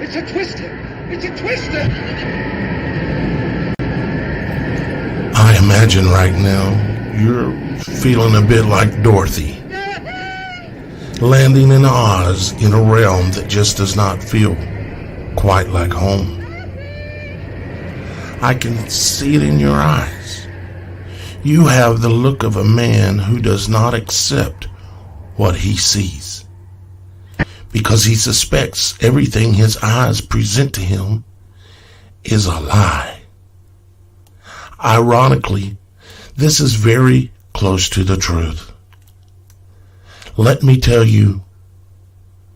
It's a twister! It's a twister! I imagine right now you're feeling a bit like Dorothy, landing in Oz in a realm that just does not feel quite like home. I can see it in your eyes. You have the look of a man who does not accept what he sees, because he suspects everything his eyes present to him is a lie. Ironically, this is very close to the truth. Let me tell you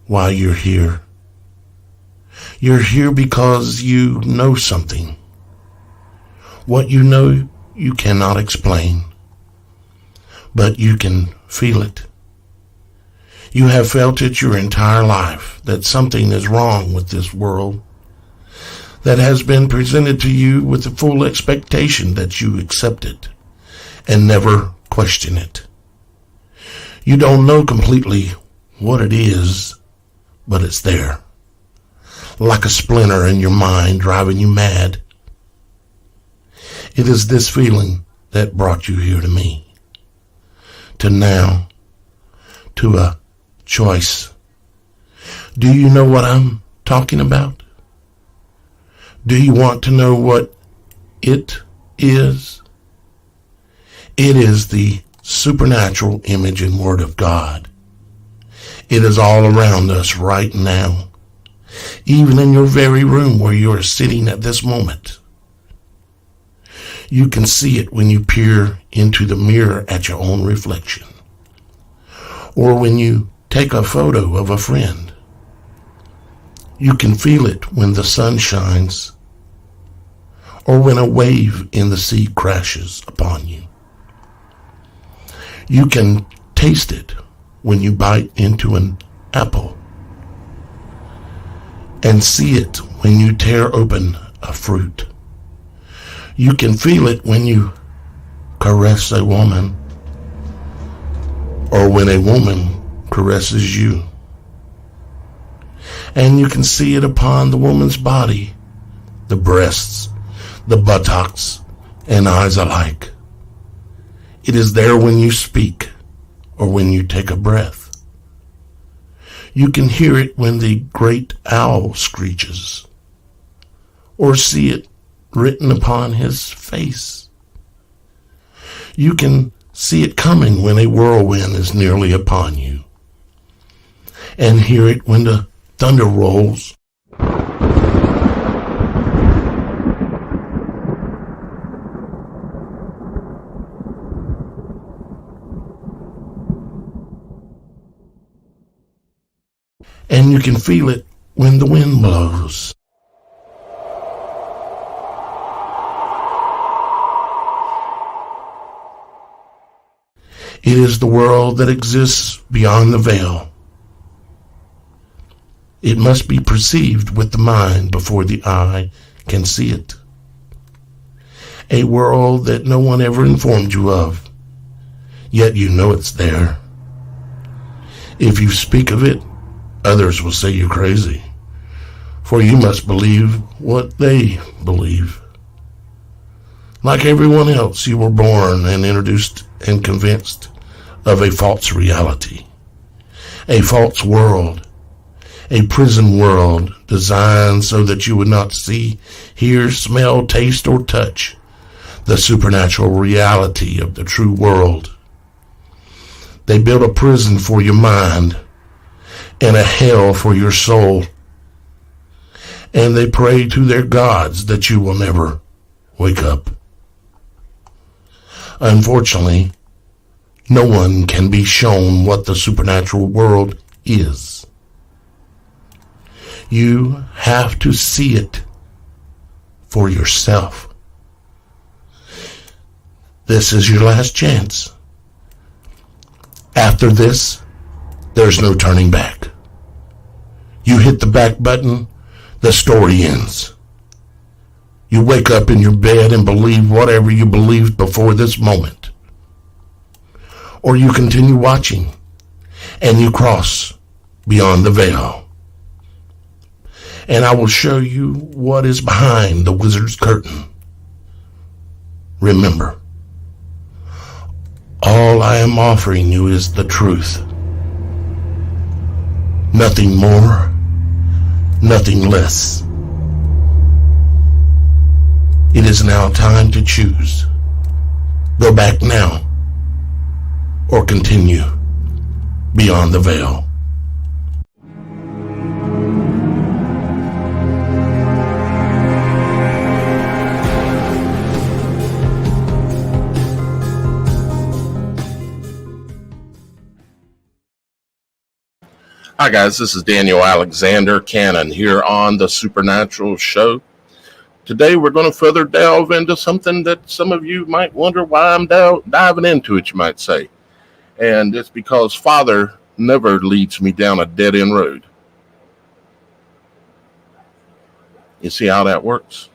why you're here. You're here because you know something. What you know, you cannot explain, but you can feel it. You have felt it your entire life, that something is wrong with this world, that has been presented to you with the full expectation that you accept it and never question it. You don't know completely what it is, but it's there, like a splinter in your mind driving you mad. It is this feeling that brought you here to me, to now, to a choice. Do you know what I'm talking about? Do you want to know what it is? It is the supernatural image and word of God. It is all around us right now, even in your very room where you are sitting at this moment. You can see it when you peer into the mirror at your own reflection, or when you take a photo of a friend. You can feel it when the sun shines, or when a wave in the sea crashes upon you. You can taste it when you bite into an apple, and see it when you tear open a fruit. You can feel it when you caress a woman, or when a woman caresses you. And you can see it upon the woman's body, the breasts, the buttocks, and eyes alike. It is there when you speak, or when you take a breath. You can hear it when the great owl screeches, or see it written upon his face. You can see it coming when a whirlwind is nearly upon you, and hear it when the thunder rolls. And you can feel it when the wind blows. It is the world that exists beyond the veil. It must be perceived with the mind before the eye can see it. A world that no one ever informed you of, yet you know it's there. If you speak of it, others will say you're crazy, for you must believe what they believe. Like everyone else, you were born and introduced and convinced of a false reality, a false world, a prison world designed so that you would not see, hear, smell, taste, or touch the supernatural reality of the true world. They built a prison for your mind and a hell for your soul, and they pray to their gods that you will never wake up. Unfortunately, no one can be shown what the supernatural world is. You have to see it for yourself. This is your last chance. After this, there's no turning back. You hit the back button, the story ends. You wake up in your bed and believe whatever you believed before this moment. Or you continue watching and you cross beyond the veil. and I will show you what is behind the wizard's curtain. Remember, all I am offering you is the truth. Nothing more, nothing less. It is now time to choose. Go back now, or continue beyond the veil. Hi guys, this is Daniel Alexander Cannon here on the Supernatural Show. Today we're going to further delve into something that some of you might wonder why I'm diving into it, you might say. And it's because Father never leads me down a dead-end road. You see how that works?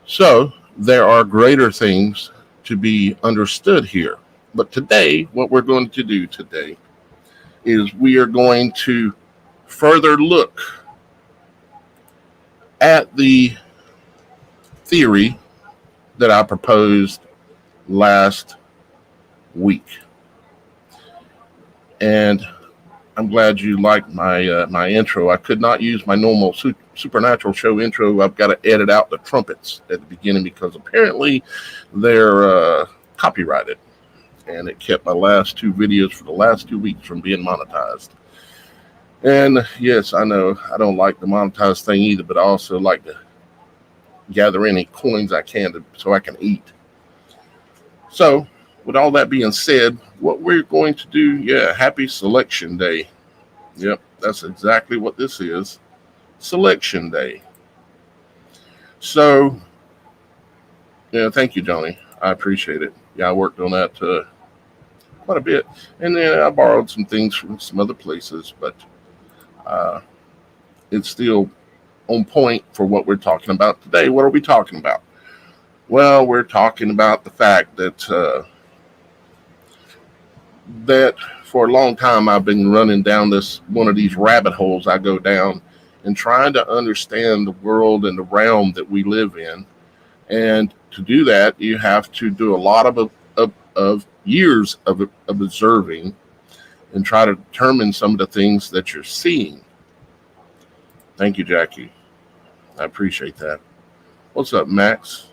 So there are greater things to be understood here. But today, what we're going to do today is we are going to further look at the theory that I proposed last week. And I'm glad you liked my my intro. I could not use my normal Supernatural Show intro. I've got to edit out the trumpets at the beginning because apparently they're copyrighted. And it kept my last two videos for the last 2 weeks from being monetized. And yes, I know I don't like the monetized thing either, but I also like to gather any coins I can so I can eat. So with all that being said, what we're going to do, happy selection day. Yep, that's exactly what this is. Selection day. So, thank you, Johnny. I appreciate it. Yeah, I worked on that quite a bit. And then I borrowed some things from some other places, but it's still on point for what we're talking about today. What are we talking about? Well, we're talking about the fact that that for a long time I've been running down one of these rabbit holes I go down and trying to understand the world and the realm that we live in. And to do that, you have to do a lot of years of observing and try to determine some of the things that you're seeing. Thank you, Jackie. I appreciate that. What's up, Max?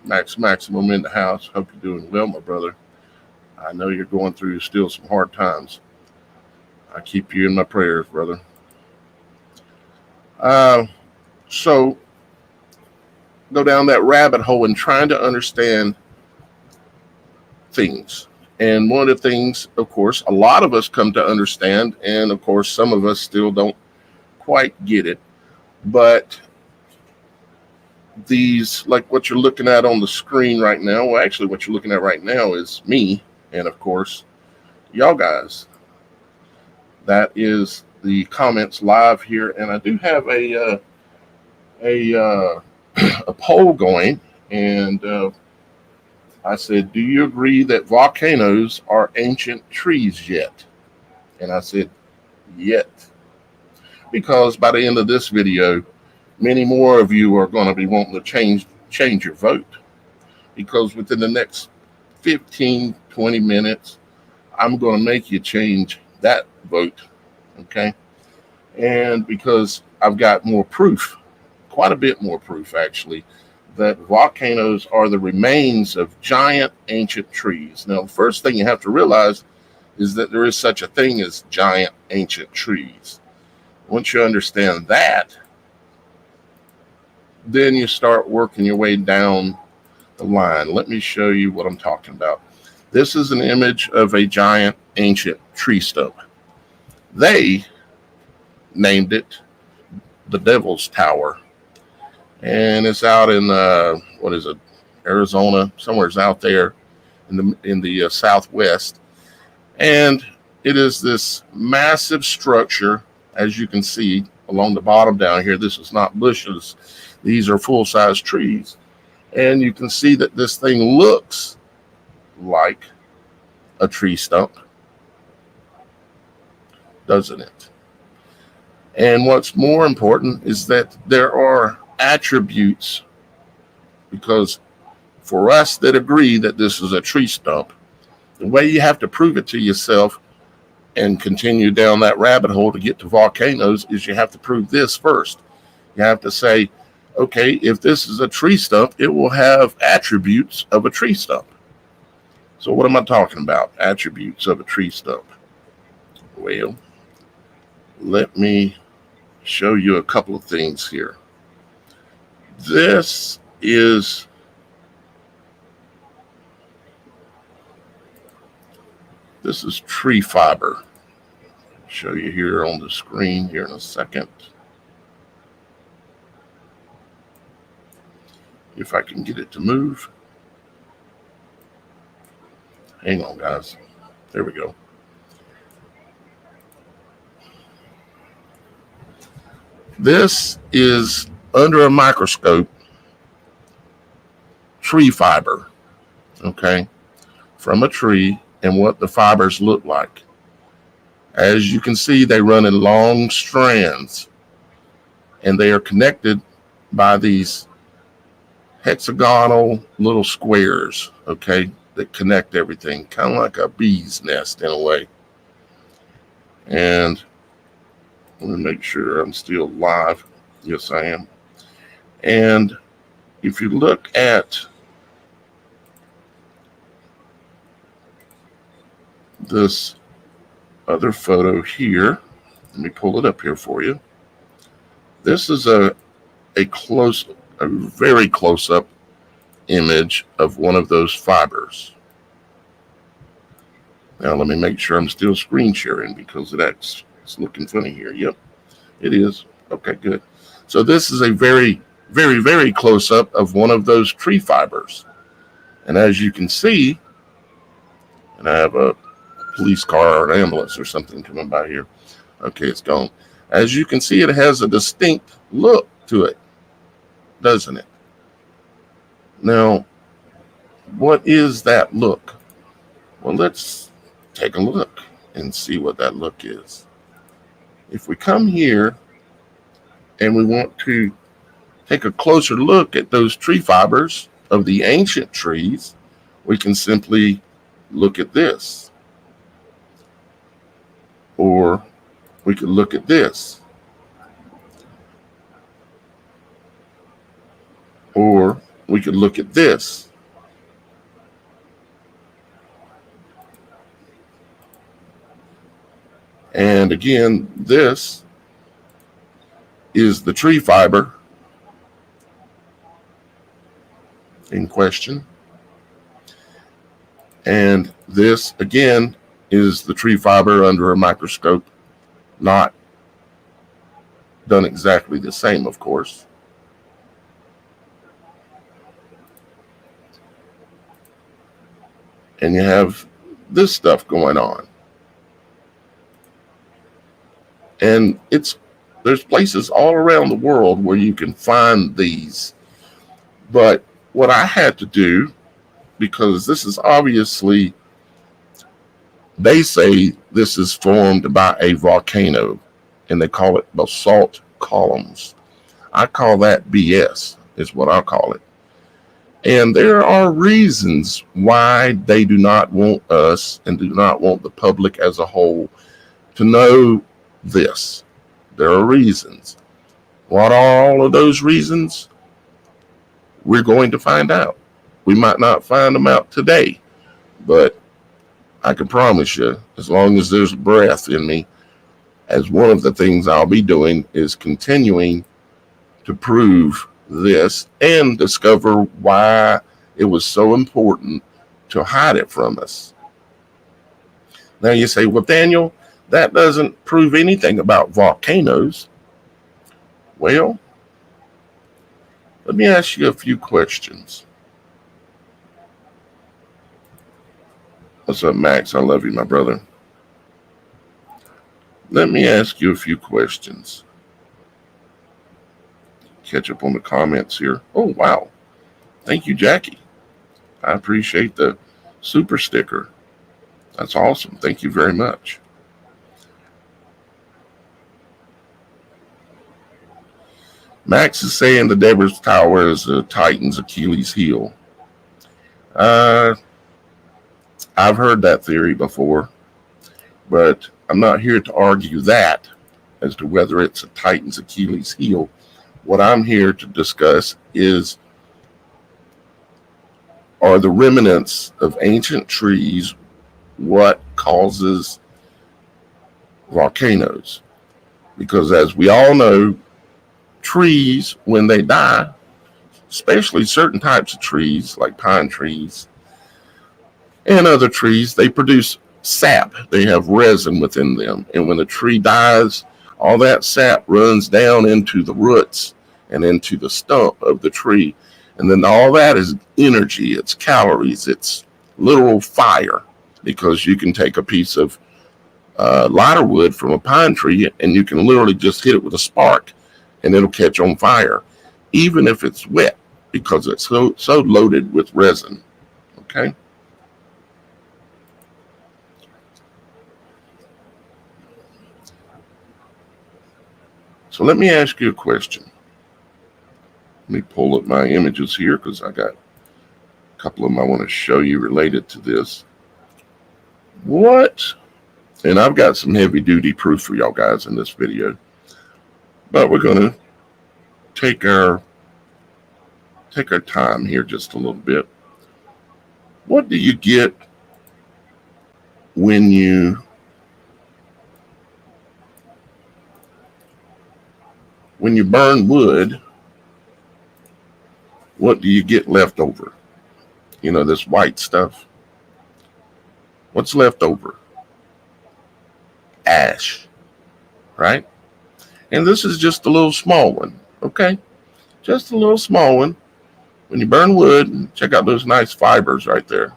Maximum in the house. Hope you're doing well, my brother. I know you're going through still some hard times. I keep you in my prayers, brother. So go down that rabbit hole and trying to understand things. And one of the things, of course, a lot of us come to understand, and of course, some of us still don't quite get it. But these, like what you're looking at on the screen right now, well, actually what you're looking at right now is me, and of course, y'all guys. That is the comments live here, and I do have a poll going, and I said, do you agree that volcanoes are ancient trees yet? And I said, yet. Because by the end of this video, many more of you are going to be wanting to change your vote. Because within the next 15, 20 minutes, I'm going to make you change that vote. Okay? And because I've got more proof, quite a bit more proof actually, that volcanoes are the remains of giant ancient trees. Now, the first thing you have to realize is that there is such a thing as giant ancient trees. Once you understand that, then you start working your way down the line. Let me show you what I'm talking about. This is an image of a giant ancient tree stump. They named it the Devil's Tower. And it's out in Arizona, somewhere's out there in the southwest. And it is this massive structure, as you can see along the bottom down here. This is not bushes; these are full-size trees, and you can see that this thing looks like a tree stump, doesn't it? And what's more important is that there are attributes, because for us that agree that this is a tree stump, the way you have to prove it to yourself and continue down that rabbit hole to get to volcanoes is you have to prove this first. You have to say, okay, if this is a tree stump, it will have attributes of a tree stump. So what am I talking about? Attributes of a tree stump. Well, let me show you a couple of things here. This is tree fiber. I'll show you here on the screen here in a second. If I can get it to move. Hang on, guys. There we go. This is under a microscope tree fiber, okay, from a tree, and what the fibers look like. As you can see, they run in long strands, and they are connected by these hexagonal little squares, okay, that connect everything, kind of like a bee's nest in a way. And let me make sure I'm still live. Yes, I am. And if you look at this other photo here, let me pull it up here for you. This is a very close up image of one of those fibers. Now let me make sure I'm still screen sharing, because it's looking funny here. Yep, it is. Okay, good. So this is a very, very, very close up of one of those tree fibers. And as you can see, and I have a police car or an ambulance or something coming by here. Okay, it's gone. As you can see, it has a distinct look to it, doesn't it? Now, what is that look? Well, let's take a look and see what that look is. If we come here and we want to take a closer look at those tree fibers of the ancient trees, we can simply look at this. Or we could look at this. Or we could look at this. And again, this is the tree fiber in question. And this, again, is the tree fiber under a microscope, not done exactly the same, of course. And you have this stuff going on. And there's places all around the world where you can find these. But what I had to do, because this is obviously, they say this is formed by a volcano, and they call it basalt columns. I call that BS, is what I call it. And there are reasons why they do not want us and do not want the public as a whole to know this. There are reasons. What are all of those reasons? We're going to find out. We might not find them out today, but I can promise you, as long as there's breath in me, as one of the things I'll be doing is continuing to prove this and discover why it was so important to hide it from us. Now you say, well, Daniel, that doesn't prove anything about volcanoes. Well, let me ask you a few questions. What's up, Max? I love you, my brother. Let me ask you a few questions. Catch up on the comments here. Oh, wow. Thank you, Jackie. I appreciate the super sticker. That's awesome. Thank you very much. Max is saying the Deborah's Tower is the Titan's Achilles heel. I've heard that theory before, but I'm not here to argue that as to whether it's a Titan's Achilles heel. What I'm here to discuss are the remnants of ancient trees what causes volcanoes? Because as we all know, trees, when they die, especially certain types of trees like pine trees and other trees, they produce sap. They have resin within them. And when the tree dies, all that sap runs down into the roots and into the stump of the tree. And then all that is energy, it's calories, it's literal fire, because you can take a piece of lighter wood from a pine tree and you can literally just hit it with a spark and it'll catch on fire, even if it's wet, because it's so loaded with resin. Okay. So let me ask you a question. Let me pull up my images here because I got a couple of them I want to show you related to this. And I've got some heavy duty proof for y'all guys in this video, but we're going to take our time here just a little bit. What do you get when you burn wood? What do you get left over? You know, this white stuff. What's left over? Ash, right? And this is just a little small one, okay? Just a little small one. When you burn wood, check out those nice fibers right there.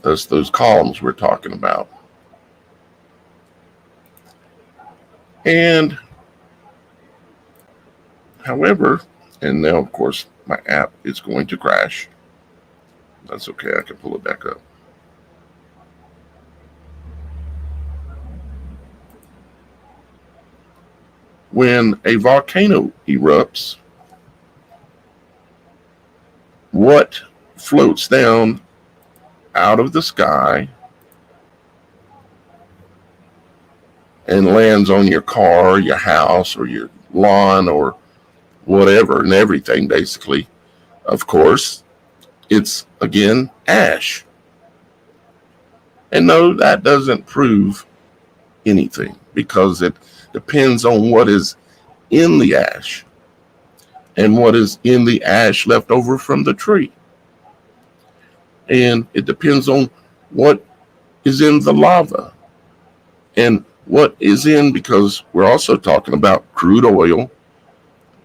That's those columns we're talking about. And however, and now of course my app is going to crash. That's okay, I can pull it back up. When a volcano erupts, what floats down out of the sky and lands on your car, your house, or your lawn, or whatever, and everything basically? Of course, it's again ash. And no, that doesn't prove anything, because it depends on what is in the ash and what is in the ash left over from the tree. And it depends on what is in the lava and what is in, because we're also talking about crude oil,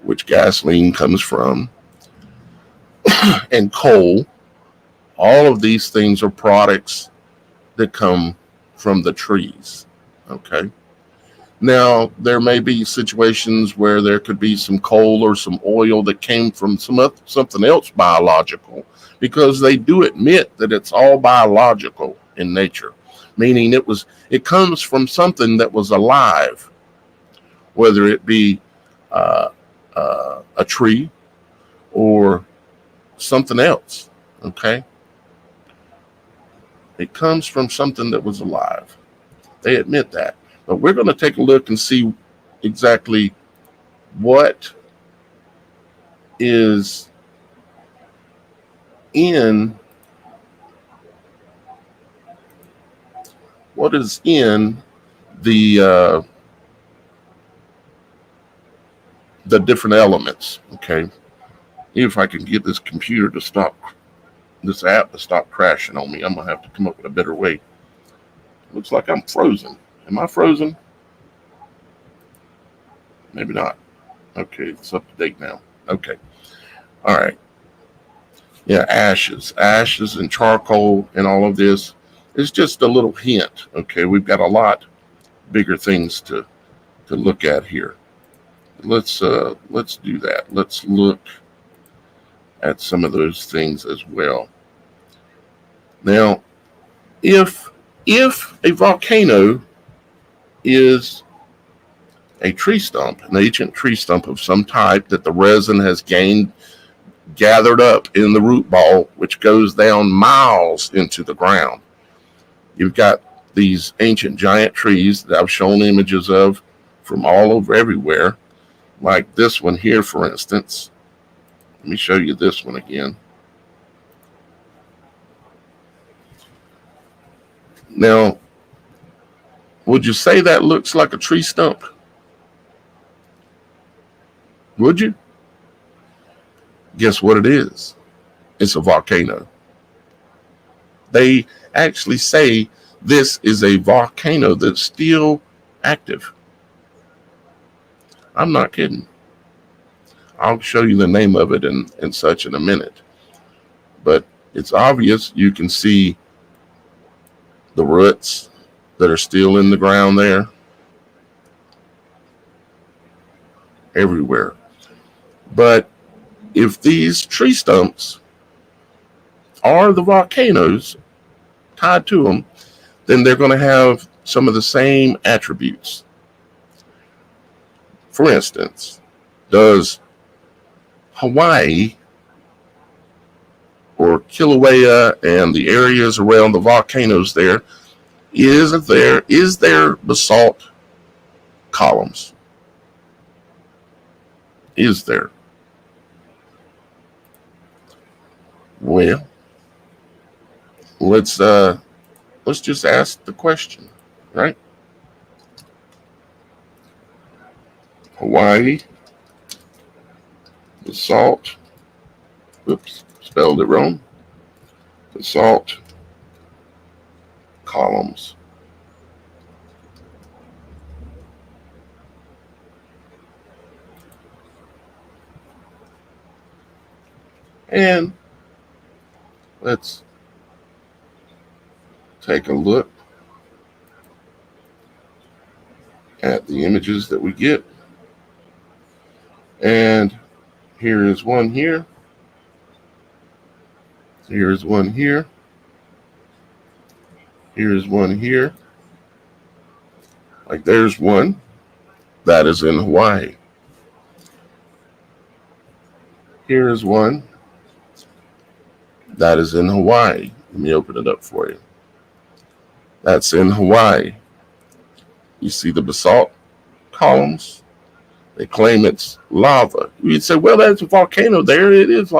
which gasoline comes from, and coal. All of these things are products that come from the trees. Okay. Now, there may be situations where there could be some coal or some oil that came from something else biological, because they do admit that it's all biological in nature, meaning it comes from something that was alive, whether it be a tree or something else. Okay. It comes from something that was alive. They admit that. But we're going to take a look and see exactly what is in the different elements. Okay. If I can get this computer to stop, this app to stop crashing on me, I'm going to have to come up with a better way. Looks like I'm frozen. Am I frozen? Maybe not. Okay, it's up to date now. Okay. All right. Yeah, ashes and charcoal and all of this is just a little hint. Okay, we've got a lot bigger things to look at here. Let's do that. Let's look at some of those things as well. Now, if a volcano is a tree stump, an ancient tree stump of some type that the resin has gathered up in the root ball, which goes down miles into the ground. You've got these ancient giant trees that I've shown images of from all over everywhere, like this one here, for instance. Let me show you this one again. Now, would you say that looks like a tree stump? Would you? Guess what it is? It's a volcano. They actually say this is a volcano that's still active. I'm not kidding. I'll show you the name of it and such in a minute. But it's obvious. You can see the roots that are still in the ground there. Everywhere. But if these tree stumps are the volcanoes tied to them, then they're going to have some of the same attributes. For instance, does Hawaii or Kilauea and the areas around the volcanoes there, is there basalt columns? Is there? Well, let's just ask the question, right? Hawaii, basalt, oops, spelled it wrong. Basalt columns. And let's take a look at the images that we get. And here is one here. Here's one here. Here's one here. Like there's one that is in Hawaii. Here is one that is in Hawaii. Let me open it up for you. That's in Hawaii. You see the basalt columns? They claim it's lava. You'd say, well, that's a volcano there. It is.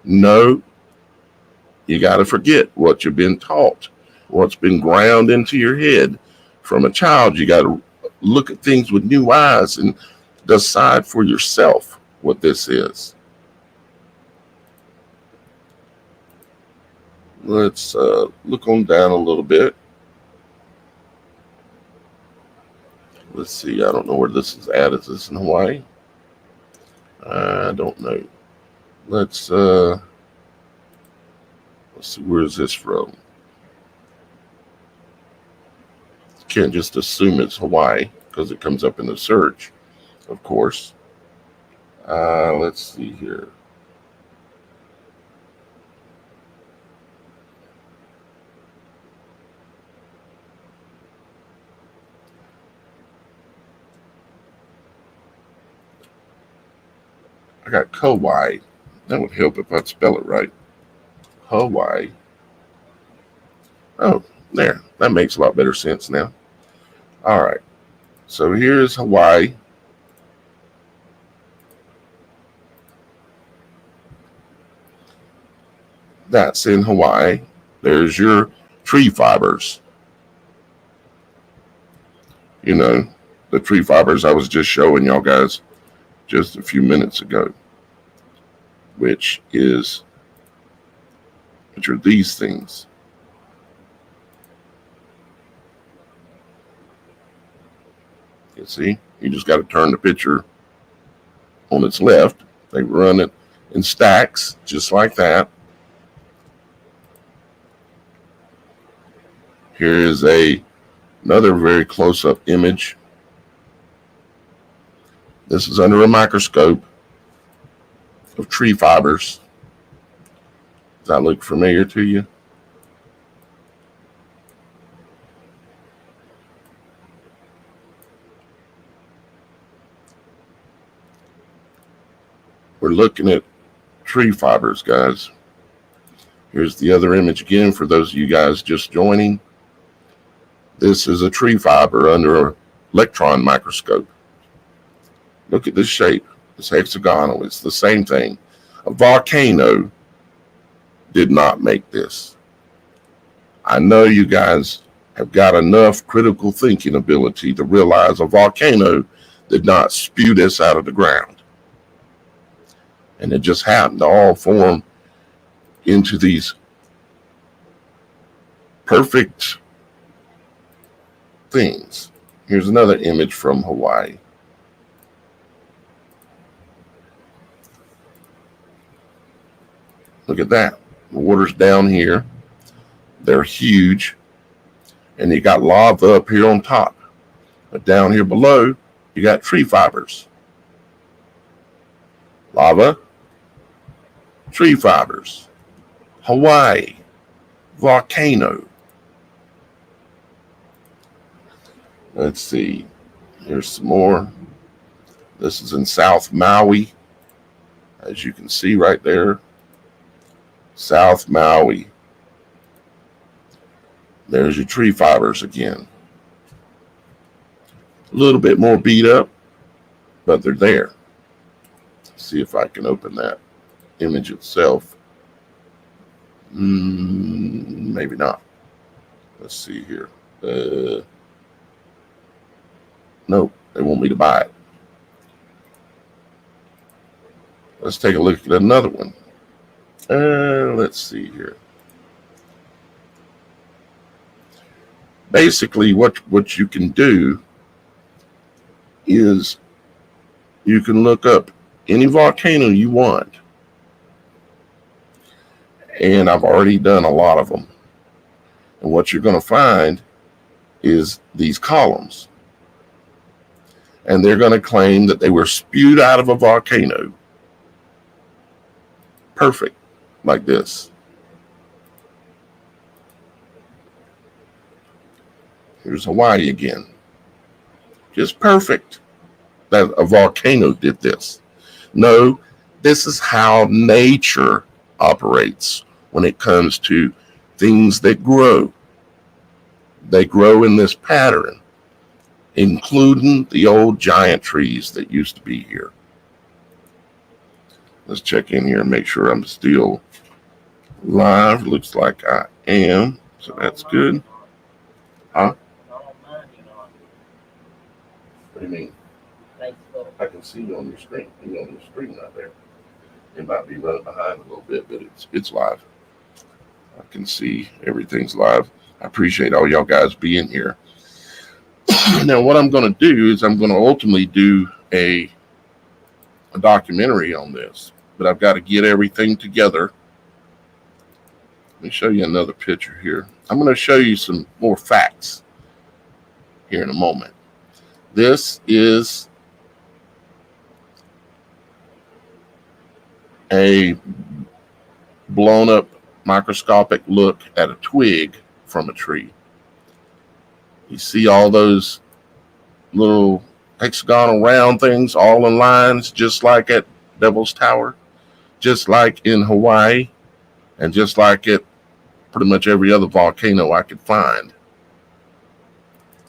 No. You got to forget what you've been taught, what's been ground into your head from a child. You got to look at things with new eyes and decide for yourself what this is. Let's look on down a little bit. Let's see. I don't know where this is at. Is this in Hawaii? I don't know. Let's see. Where is this from? You can't just assume it's Hawaii because it comes up in the search, of course. Let's see here. I got Kauai. That would help if I'd spell it right. Hawaii. Oh, there. That makes a lot better sense now. All right. So here's Hawaii. That's in Hawaii. There's your tree fibers. You know, the tree fibers I was just showing y'all guys just a few minutes ago, which are these things. You see, you just got to turn the picture on its left. They run it in stacks, just like that. Here is another very close-up image. This is under a microscope of tree fibers. Does that look familiar to you? we're looking at tree fibers, guys. Here's the other image again for those of you guys just joining. This is a tree fiber under an electron microscope. Look at this shape. It's hexagonal. It's the same thing. A volcano did not make this. I know you guys have got enough critical thinking ability to realize a volcano did not spew this out of the ground. And it just happened to all form into these perfect things. Here's another image from Hawaii. Look at that. The water's down here. They're huge. And you got lava up here on top. But down here below, you got tree fibers. Lava, tree fibers. Hawaii, volcano. Let's see. Here's some more. This is in South Maui. As you can see right there. South Maui. There's your tree fibers again. A little bit more beat up, but they're there. Let's see if I can open that image itself. Maybe not. Let's see here. Nope, they want me to buy it. Let's take a look at another one. Let's see here. Basically, what you can do is you can look up any volcano you want. And I've already done a lot of them. And what you're going to find is these columns. And they're going to claim that they were spewed out of a volcano. Perfect, like this. Here's Hawaii again. Just perfect that a volcano did this. No, this is how nature operates when it comes to things that grow. They grow in this pattern, including the old giant trees that used to be here. Let's check in here and make sure I'm still live. Looks like I am, so that's good. Huh? What do you mean? I can see you on your screen. You're on your screen right there. It might be running behind a little bit, but it's live. I can see everything's live. I appreciate all y'all guys being here. Now, what I'm going to do is I'm going to ultimately do a documentary on this, but I've got to get everything together. Let me show you another picture here. I'm going to show you some more facts here in a moment. This is a blown up microscopic look at a twig from a tree. You see all those little hexagonal round things all in lines, just like at Devil's Tower, just like in Hawaii, and just like at pretty much every other volcano I could find.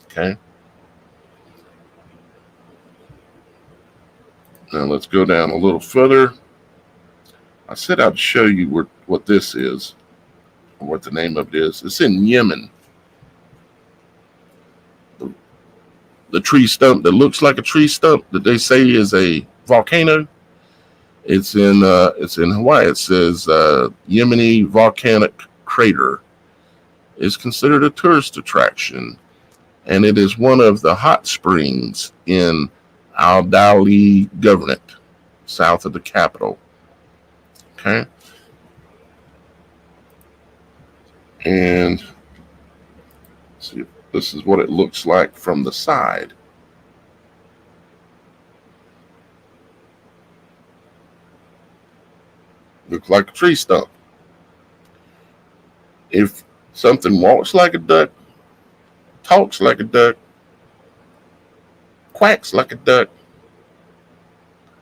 Okay. Now let's go down a little further. I said I'd show you what this is, or what the name of it is. It's in Yemen. The tree stump that looks like a tree stump that they say is a volcano. It's in Hawaii. It says Yemeni volcanic crater is considered a tourist attraction, and it is one of the hot springs in Al Dali Governorate, south of the capital. Okay. And see, this is what it looks like from the side. Looks like a tree stump. If something walks like a duck, talks like a duck, quacks like a duck,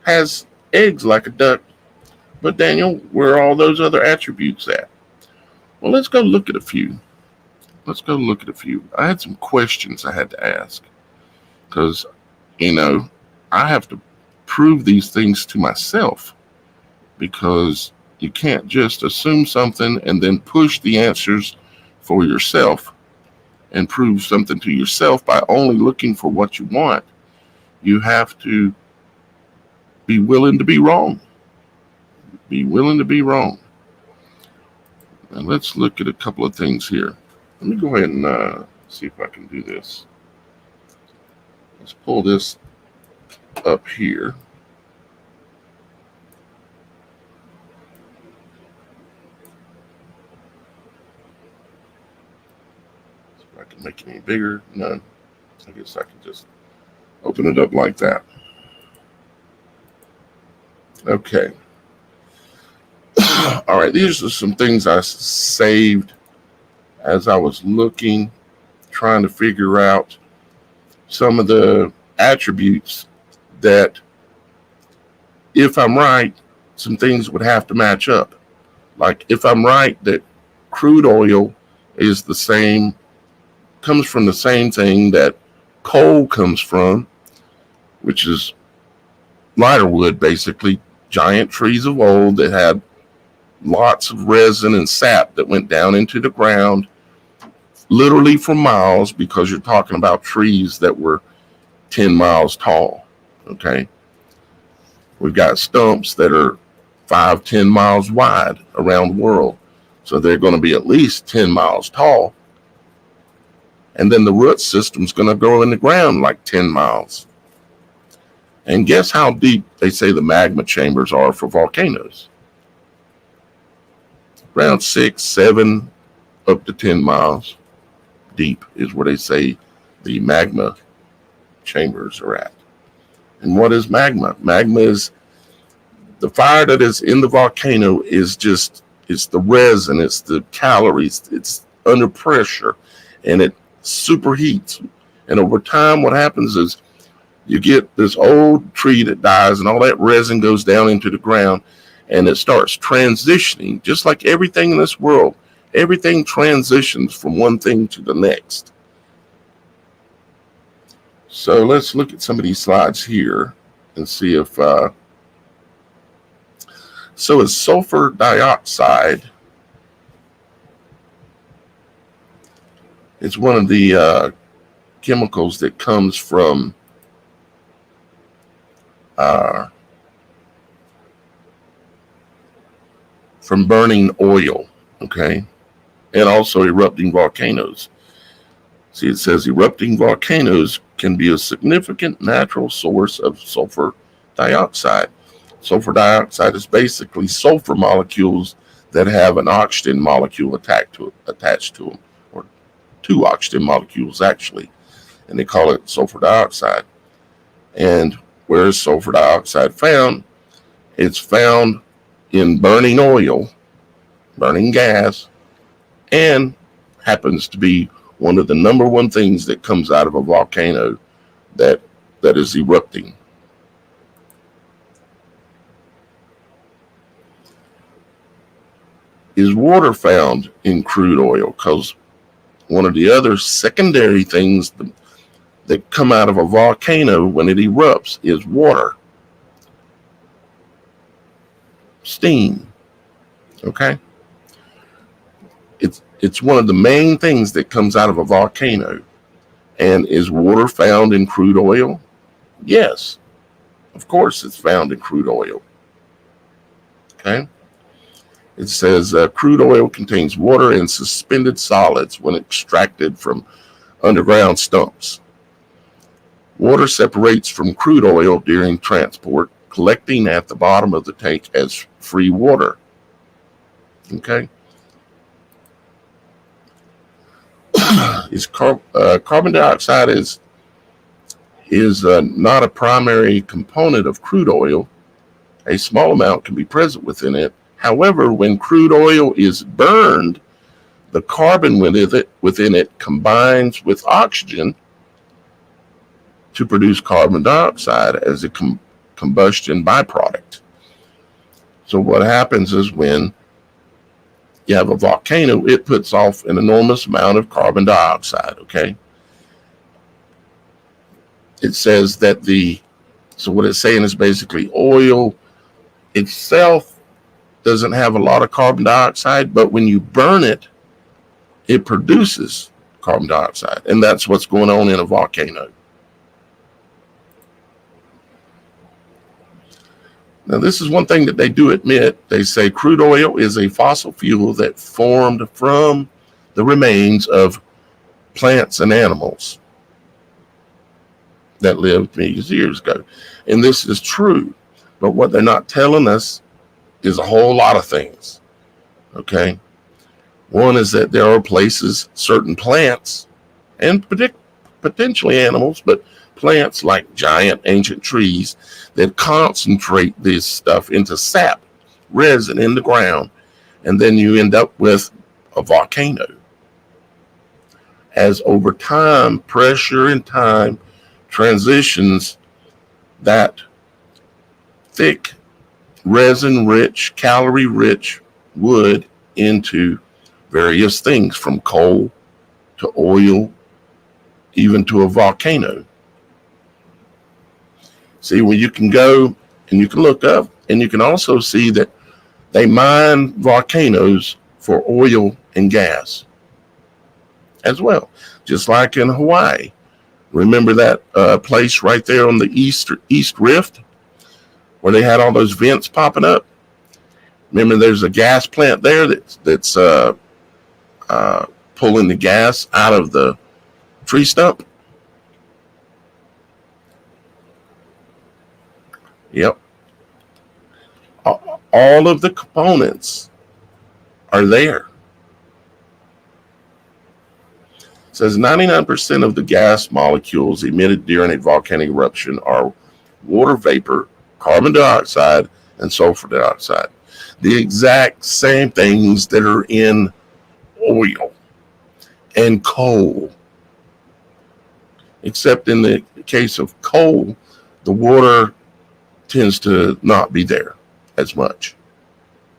has eggs like a duck. But Daniel, where are all those other attributes at? Well, let's go look at a few. I had some questions I had to ask because, I have to prove these things to myself, because you can't just assume something and then push the answers for yourself and prove something to yourself by only looking for what you want. You have to be willing to be wrong. And let's look at a couple of things here. Let me go ahead and see if I can do this. Let's pull this up here. See if I can make it any bigger. No. I guess I can just open it up like that. Okay. All right, these are some things I saved as I was looking, trying to figure out some of the attributes that, if I'm right, some things would have to match up. Like if I'm right that crude oil is comes from the same thing that coal comes from, which is lighter wood, basically, giant trees of old that had lots of resin and sap that went down into the ground, literally for miles, because you're talking about trees that were 10 miles tall. Okay. We've got stumps that are 5-10 miles wide around the world. So they're going to be at least 10 miles tall. And then the root system's going to go in the ground like 10 miles. And guess how deep they say the magma chambers are for volcanoes? Around 6, 7, up to 10 miles deep is where they say the magma chambers are at. And what is magma? Magma is the fire that is in the volcano. It's the resin, it's the calories, it's under pressure, and it superheats. And over time, what happens is you get this old tree that dies, and all that resin goes down into the ground, and it starts transitioning, just like everything in this world. Everything transitions from one thing to the next. So let's look at some of these slides here and see if... So is sulfur dioxide. It's one of the chemicals that comes from burning oil, okay, and also erupting volcanoes. See, it says erupting volcanoes can be a significant natural source of sulfur dioxide. Sulfur dioxide is basically sulfur molecules that have an oxygen molecule attached to them, or two oxygen molecules actually, and they call it sulfur dioxide. And where is sulfur dioxide found? It's found in burning oil, burning gas, and happens to be one of the number one things that comes out of a volcano that is erupting. Is water found in crude oil? Because one of the other secondary things that come out of a volcano when it erupts is water. Steam. Okay? It's one of the main things that comes out of a volcano. And is water found in crude oil? Yes. Of course it's found in crude oil. Okay? It says crude oil contains water and suspended solids when extracted from underground stumps. Water separates from crude oil during transport, collecting at the bottom of the tank as free water. Okay? Carbon dioxide is not a primary component of crude oil. A small amount can be present within it. However, when crude oil is burned, the carbon within it combines with oxygen to produce carbon dioxide as it combustion byproduct. So what happens is when you have a volcano, it puts off an enormous amount of carbon dioxide, okay? It says that so what it's saying is basically oil itself doesn't have a lot of carbon dioxide, but when you burn it, it produces carbon dioxide. And that's what's going on in a volcano. Now, this is one thing that they do admit. They say crude oil is a fossil fuel that formed from the remains of plants and animals that lived millions of years ago. And this is true. But what they're not telling us is a whole lot of things. Okay? One is that there are places, certain plants, and potentially animals, but plants like giant ancient trees that concentrate this stuff into sap, resin in the ground, and then you end up with a volcano. As over time, pressure and time transitions that thick, resin-rich, calorie-rich wood into various things, from coal to oil, even to a volcano. See, when you can go and you can look up, and you can also see that they mine volcanoes for oil and gas as well, just like in Hawaii. Remember that place right there on the East Rift where they had all those vents popping up? Remember, there's a gas plant there that's pulling the gas out of the tree stump. Yep. All of the components are there. It says 99% of the gas molecules emitted during a volcanic eruption are water vapor, carbon dioxide, and sulfur dioxide. The exact same things that are in oil and coal. Except in the case of coal, the water tends to not be there as much.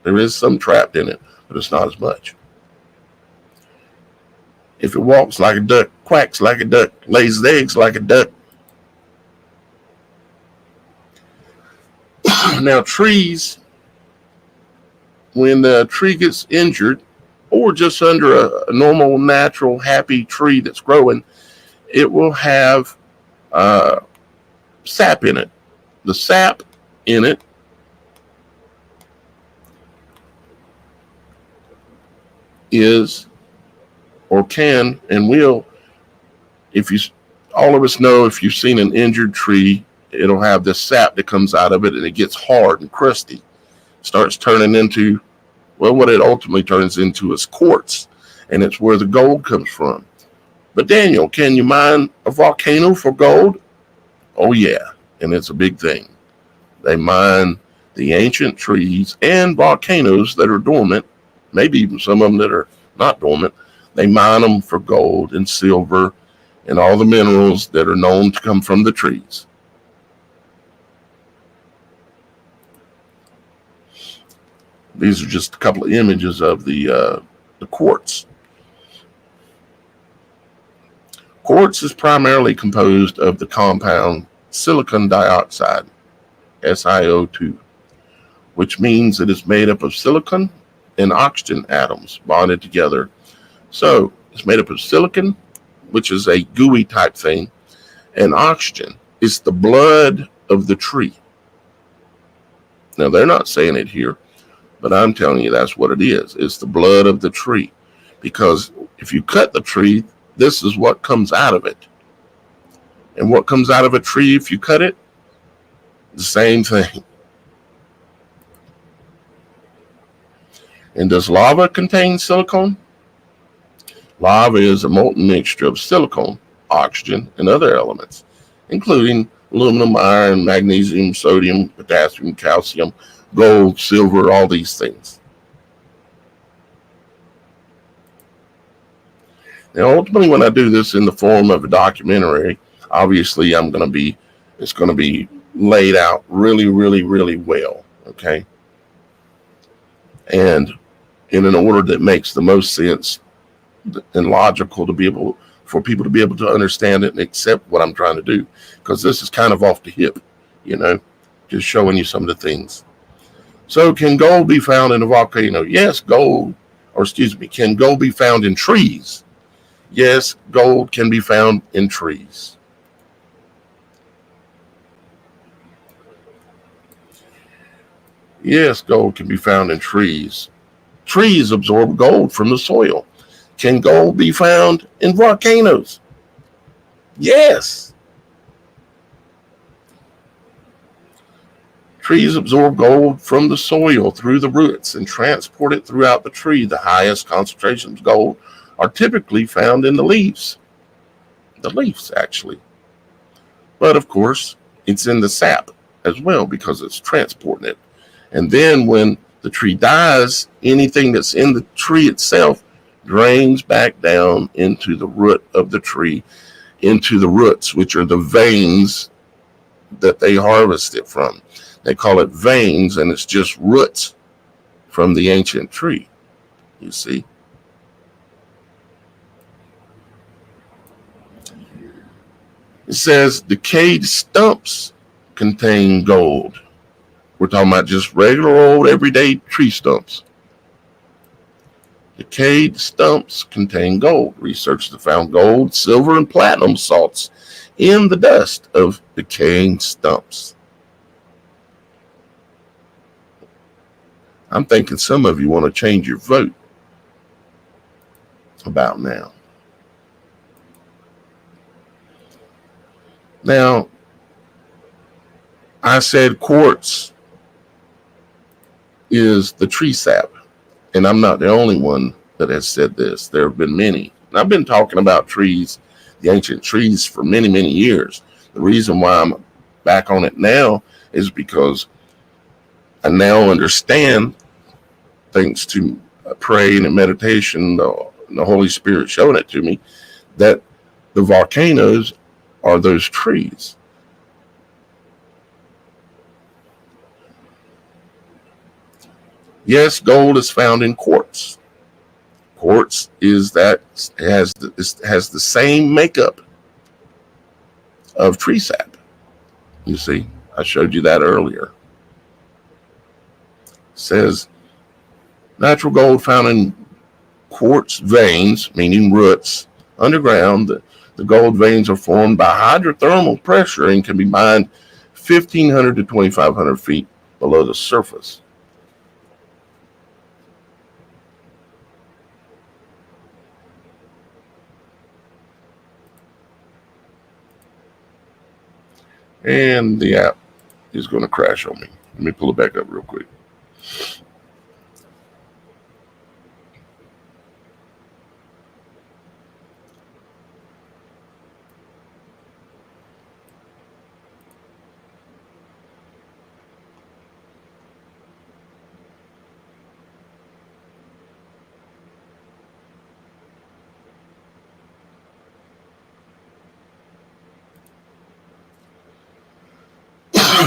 There is some trapped in it, but it's not as much. If it walks like a duck, quacks like a duck, lays eggs like a duck. Now, trees, when the tree gets injured, or just under a normal, natural, happy tree that's growing, it will have sap in it. The sap in it is, or can and will, all of us know, if you've seen an injured tree, it'll have this sap that comes out of it, and it gets hard and crusty. Starts turning into, well, what it ultimately turns into is quartz, and it's where the gold comes from. But Daniel, can you mine a volcano for gold? Oh yeah, and it's a big thing. They mine the ancient trees and volcanoes that are dormant, maybe even some of them that are not dormant. They mine them for gold and silver and all the minerals that are known to come from the trees. These are just a couple of images of the quartz. Quartz is primarily composed of the compound silicon dioxide, SiO2, which means it is made up of silicon and oxygen atoms bonded together. So it's made up of silicon, which is a gooey type thing, and oxygen. It's the blood of the tree. Now, they're not saying it here, but I'm telling you that's what it is. It's the blood of the tree. Because if you cut the tree, this is what comes out of it. And what comes out of a tree if you cut it? The same thing. And does lava contain silicon? Lava is a molten mixture of silicon, oxygen, and other elements, including aluminum, iron, magnesium, sodium, potassium, calcium, gold, silver, all these things. Now, ultimately, when I do this in the form of a documentary, obviously it's going to be laid out really, really, really well. Okay. And in an order that makes the most sense and logical to be able for people to be able to understand it and accept what I'm trying to do. Because this is kind of off the hip, just showing you some of the things. So can gold be found in a volcano? Yes, can gold be found in trees? Yes, gold can be found in trees. Yes, gold can be found in trees. Trees absorb gold from the soil. Can gold be found in volcanoes? Yes. Trees absorb gold from the soil through the roots and transport it throughout the tree. The highest concentrations of gold are typically found in the leaves. The leaves, actually. But of course, it's in the sap as well because it's transporting it. And then when the tree dies, anything that's in the tree itself drains back down into the root of the tree, into the roots, which are the veins that they harvest it from. They call it veins, and it's just roots from the ancient tree, you see. It says decayed stumps contain gold. We're talking about just regular old everyday tree stumps. Decayed stumps contain gold. Researchers have found gold, silver, and platinum salts in the dust of decaying stumps. I'm thinking some of you want to change your vote about now. Now, I said quartz is the tree sap, and I'm not the only one that has said this. There have been many. And I've been talking about trees, the ancient trees, for many, many years. The reason why I'm back on it now is because I now understand, thanks to praying and meditation, the Holy Spirit showing it to me, that the volcanoes are those trees. Yes, gold is found in quartz. Quartz has the same makeup of tree sap. You see, I showed you that earlier. It says natural gold found in quartz veins, meaning roots, underground. The gold veins are formed by hydrothermal pressure and can be mined 1,500 to 2,500 feet below the surface. And the app is going to crash on me. Let me pull it back up real quick.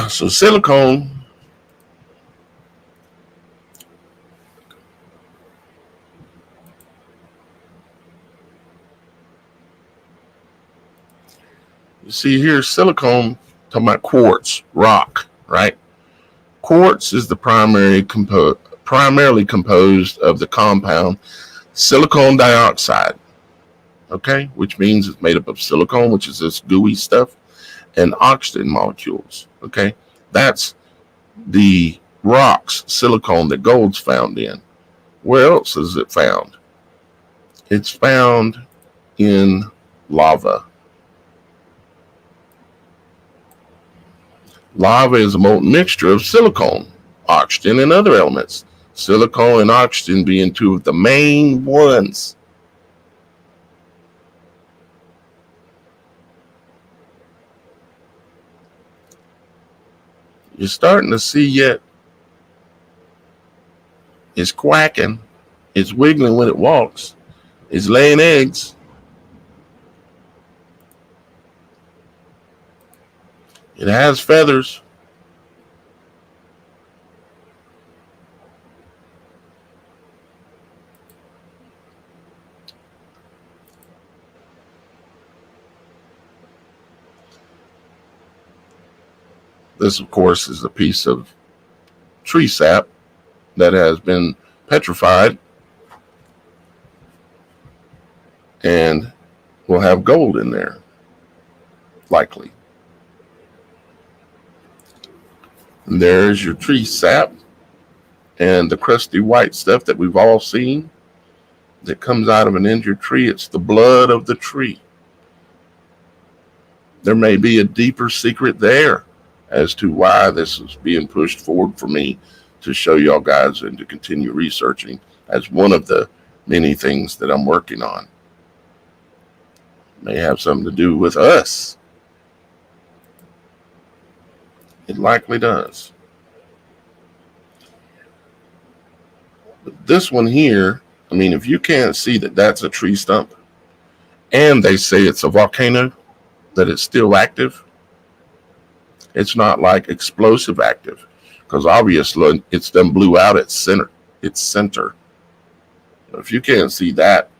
So silicone you see here, silicone, talking about quartz, rock, right? Quartz is the primarily composed of the compound silicon dioxide, okay, which means it's made up of silicone, which is this gooey stuff, and oxygen molecules, okay? That's the rocks, silicone, that gold's found in. Where else is it found? It's found in lava. Lava is a molten mixture of silicone, oxygen, and other elements. Silicone and oxygen being two of the main ones. You're starting to see yet. It's quacking. It's wiggling when it walks. It's laying eggs. It has feathers. This, of course, is a piece of tree sap that has been petrified and will have gold in there, likely. And there's your tree sap and the crusty white stuff that we've all seen that comes out of an injured tree. It's the blood of the tree. There may be a deeper secret there as to why this is being pushed forward for me to show y'all guys and to continue researching as one of the many things that I'm working on. May have something to do with us. It likely does. But this one here, I mean, if you can't see that that's a tree stump and they say it's a volcano, that it's still active, it's not like explosive active, because obviously it's done blew out its center. If you can't see that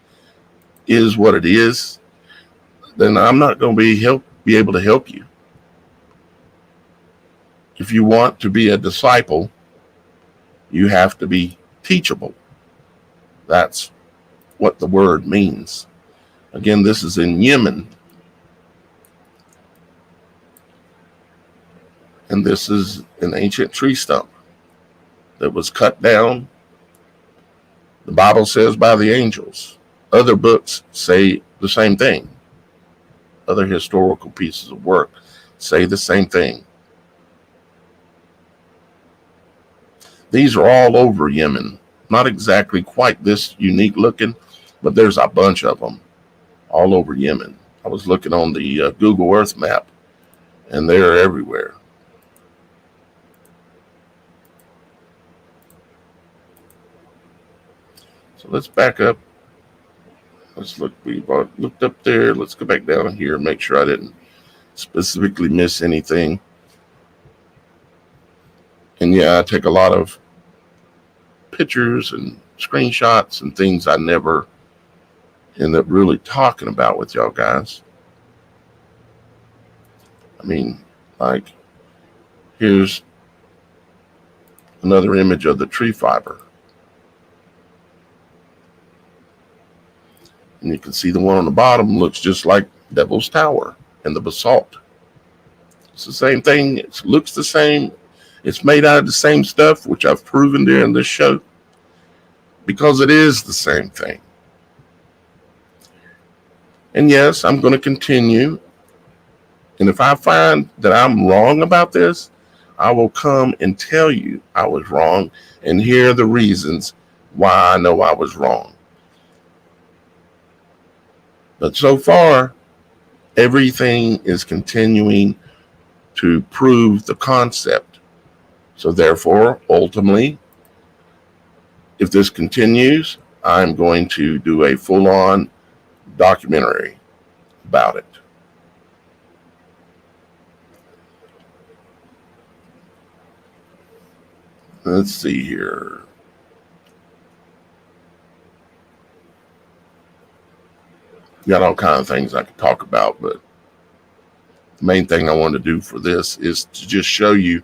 is what it is, then I'm not going to be able to help you. If you want to be a disciple, you have to be teachable. That's what the word means. Again, this is in Yemen. And this is an ancient tree stump that was cut down. The Bible says by the angels. Other books say the same thing. Other historical pieces of work say the same thing. These are all over Yemen. Not exactly quite this unique looking, but there's a bunch of them all over Yemen. I was looking on the Google Earth map, and they're everywhere. So let's back up. Let's look. We looked up there. Let's go back down here and make sure I didn't specifically miss anything. And yeah, I take a lot of pictures and screenshots and things I never end up really talking about with y'all guys. I mean, like, here's another image of the tree fiber. And you can see the one on the bottom looks just like Devil's Tower and the basalt. It's the same thing. It looks the same. It's made out of the same stuff, which I've proven during this show, because it is the same thing. And yes, I'm going to continue. And if I find that I'm wrong about this, I will come and tell you I was wrong and hear the reasons why I know I was wrong. But so far, everything is continuing to prove the concept. So therefore, ultimately, if this continues, I'm going to do a full-on documentary about it. Let's see here. Got all kinds of things I could talk about, but the main thing I wanted to do for this is to just show you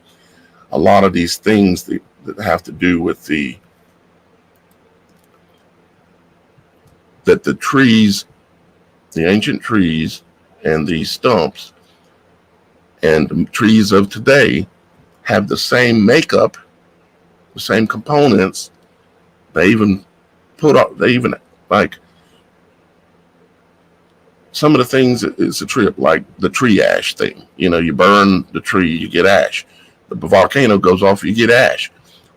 a lot of these things that have to do with the trees, the ancient trees and the stumps and the trees of today have the same makeup, the same components. They even like some of the things is a trip, like the tree ash thing. You know, you burn the tree, you get ash. The volcano goes off, you get ash.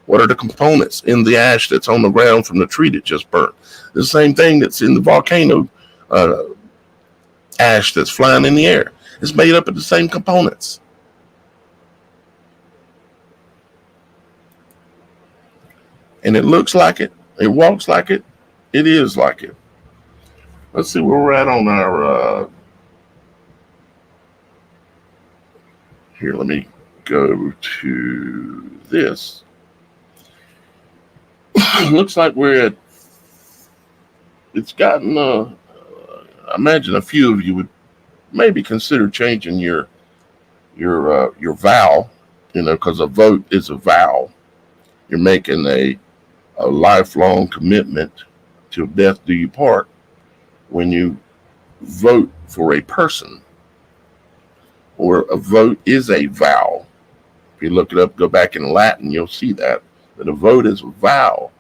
What are the components in the ash that's on the ground from the tree that just burnt? The same thing that's in the volcano ash that's flying in the air. It's made up of the same components. And it looks like it. It walks like it. It is like it. Let's see where we're at on our Here, let me go to this. Looks like it's gotten, I imagine a few of you would maybe consider changing your vow, because a vote is a vow. You're making a lifelong commitment till death do you part when you vote for a person, or a vote is a vow. If you look it up, go back in Latin, you'll see that a vote is a vow.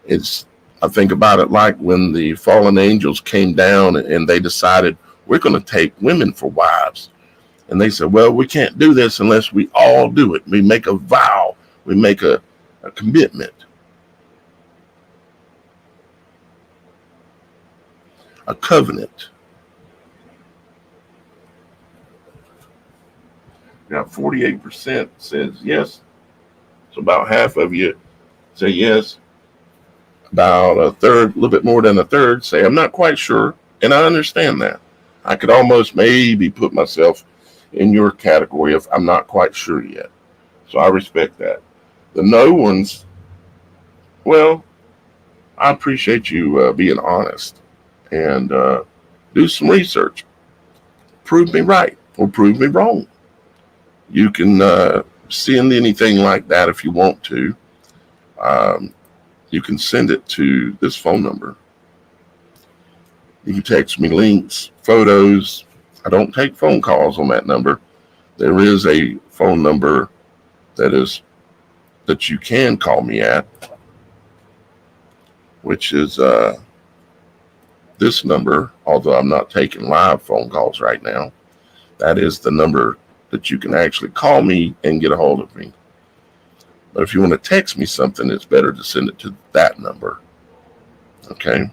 I think about it like when the fallen angels came down and they decided, we're going to take women for wives. And they said, well, we can't do this unless we all do it. We make a vow. We make a commitment. A covenant. Now, 48% says yes. So about half of you say yes. About a third, a little bit more than a third, say I'm not quite sure. And I understand that. I could almost maybe put myself in your category of I'm not quite sure yet. So I respect that. The no ones, well, I appreciate you being honest and do some research. Prove me right or prove me wrong. You can send anything like that if you want to. You can send it to this phone number. You can text me links, photos. I don't take phone calls on that number. There is a phone number that you can call me at, which is this number, although I'm not taking live phone calls right now. That is the number that you can actually call me and get a hold of me. But if you want to text me something, it's better to send it to that number. Okay?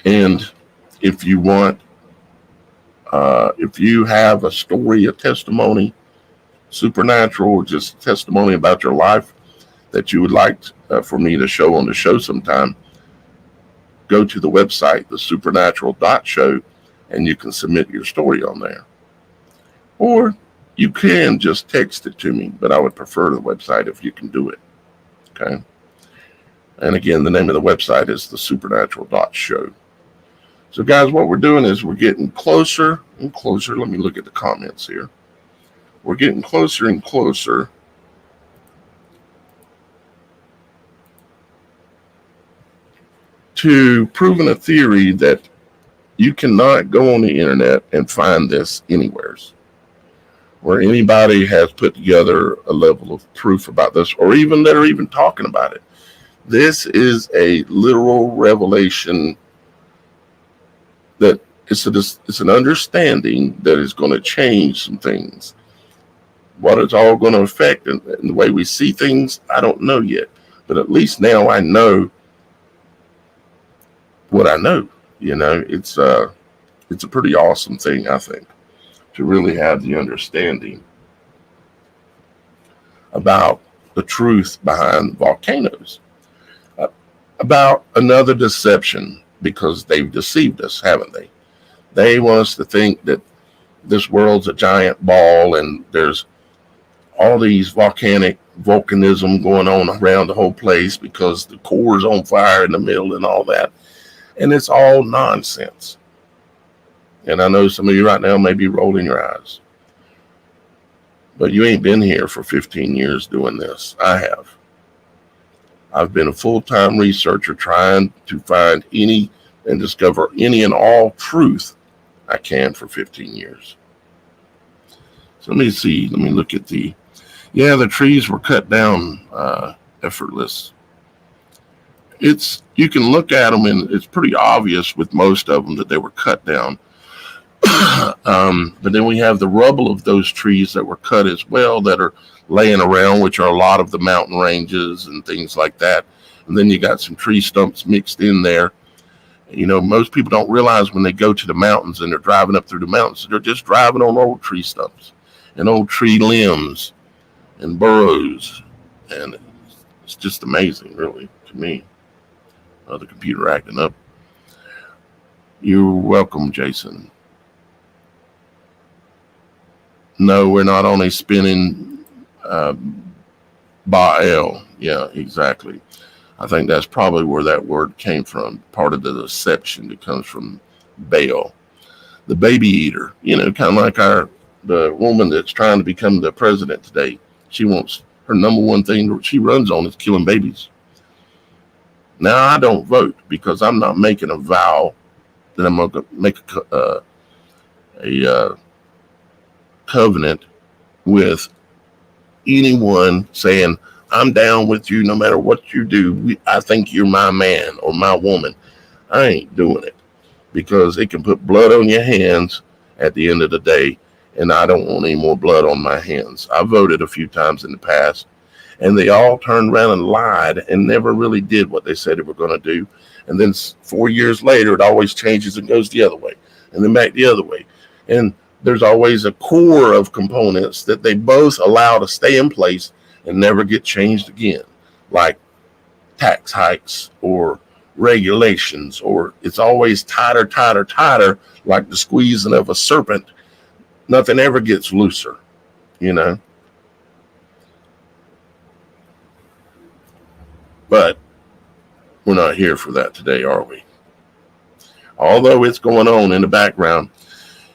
And if you want, if you have a story, a testimony, supernatural, or just testimony about your life that you would like for me to show on the show sometime, go to the website, TheSupernatural.Show, and you can submit your story on there. Or you can just text it to me, but I would prefer the website if you can do it. Okay? And again, the name of the website is TheSupernatural.Show. So guys, what we're doing is we're getting closer and closer. Let me look at the comments here. We're getting closer and closer to proving a theory that you cannot go on the internet and find this anywhere, where anybody has put together a level of proof about this, or even that are even talking about it. This is a literal revelation that it's an understanding that is going to change some things. What it's all going to affect and the way we see things, I don't know yet. But at least now I know what I know. It's a pretty awesome thing, I think, to really have the understanding about the truth behind volcanoes. About another deception, because they've deceived us, haven't they? They want us to think that this world's a giant ball and there's all these volcanism going on around the whole place because the core is on fire in the middle and all that. And it's all nonsense. And I know some of you right now may be rolling your eyes. But you ain't been here for 15 years doing this. I have. I've been a full-time researcher trying to find any and discover any and all truth I can for 15 years. So let me see. Let me look at the trees were cut down effortless. You can look at them and it's pretty obvious with most of them that they were cut down. But then we have the rubble of those trees that were cut as well that are laying around, which are a lot of the mountain ranges and things like that. And then you got some tree stumps mixed in there. Most people don't realize when they go to the mountains and they're driving up through the mountains, they're just driving on old tree stumps and old tree limbs and burrows. And it's just amazing, really, to me. The computer acting up. You're welcome, Jason. No, we're not only spinning Baal. Yeah, exactly. I think that's probably where that word came from. Part of the deception that comes from Baal, the baby eater. Kind of like the woman that's trying to become the president today. She wants her number one thing that she runs on is killing babies. Now, I don't vote because I'm not making a vow that I'm going to make a covenant with anyone saying, I'm down with you no matter what you do. I think you're my man or my woman. I ain't doing it because it can put blood on your hands at the end of the day, and I don't want any more blood on my hands. I voted a few times in the past, and they all turned around and lied and never really did what they said they were going to do. And then 4 years later, it always changes and goes the other way, and then back the other way. And there's always a core of components that they both allow to stay in place and never get changed again, like tax hikes or regulations, or it's always tighter, tighter, tighter, like the squeezing of a serpent. Nothing ever gets looser, But we're not here for that today, are we? Although it's going on in the background.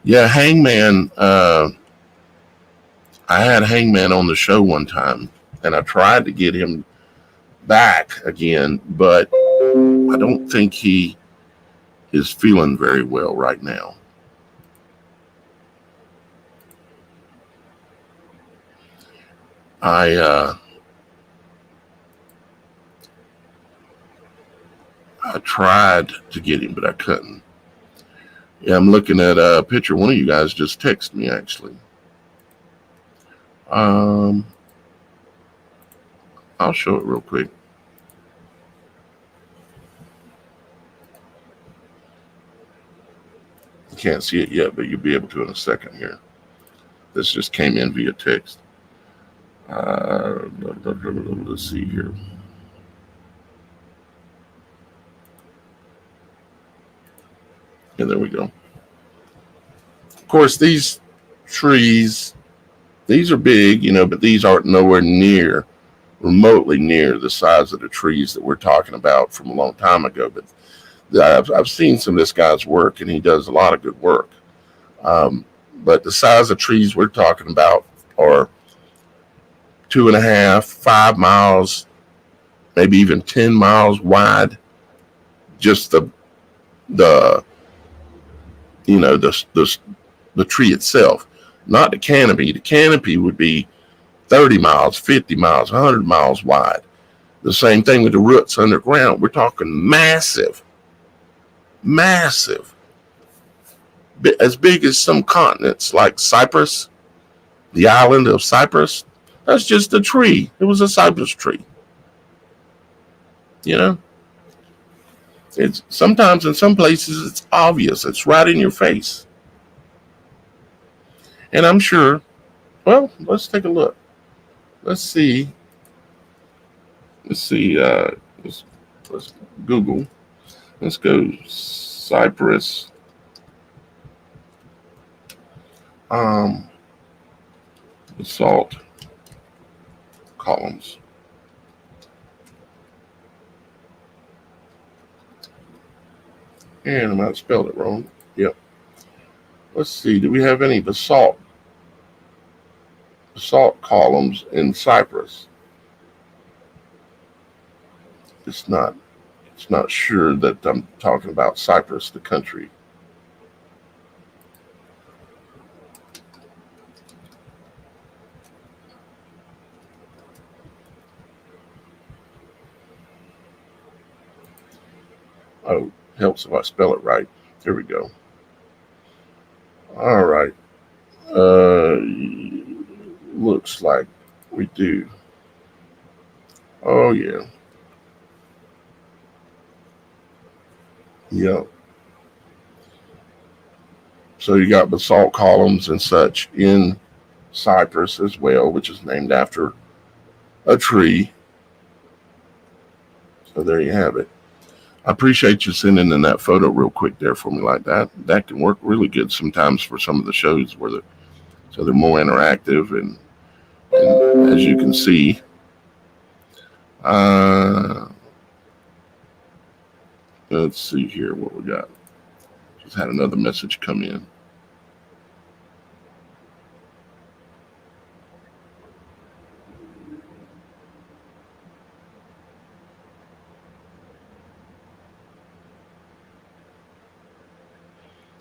Yeah, Hangman, I had Hangman on the show one time, and I tried to get him back again, but I don't think he is feeling very well right now. I tried to get him, but I couldn't. Yeah, I'm looking at a picture. One of you guys just texted me, actually. I'll show it real quick. You can't see it yet, but you'll be able to in a second here. This just came in via text. Let's see here. And there we go. Of course, these trees, these are big, but these aren't nowhere near, remotely near the size of the trees that we're talking about from a long time ago. But I've seen some of this guy's work, and he does a lot of good work. But the size of trees we're talking about are 2.5, 5 miles, maybe even 10 miles wide. Just the tree itself, not the canopy. The canopy would be 30 miles, 50 miles, 100 miles wide. The same thing with the roots underground. We're talking massive, as big as some continents like Cyprus, the island of Cyprus. That's just a tree. It was a cypress tree. It's sometimes in some places it's obvious. It's right in your face. And I'm sure, well, let's take a look. Let's see. Let's Google. Let's go Cypress. Basalt columns. And I might have spelled it wrong. Yep. Let's see. Do we have any basalt columns in Cyprus? It's not sure that I'm talking about Cyprus, the country. Oh, helps if I spell it right. There we go. All right. Looks like we do. Oh, yeah. Yep. So you got basalt columns and such in Cyprus as well, which is named after a tree. So there you have it. I appreciate you sending in that photo real quick there for me like that. That can work really good sometimes for some of the shows where So they're more interactive, and as you can see, let's see here what we got. Just had another message come in.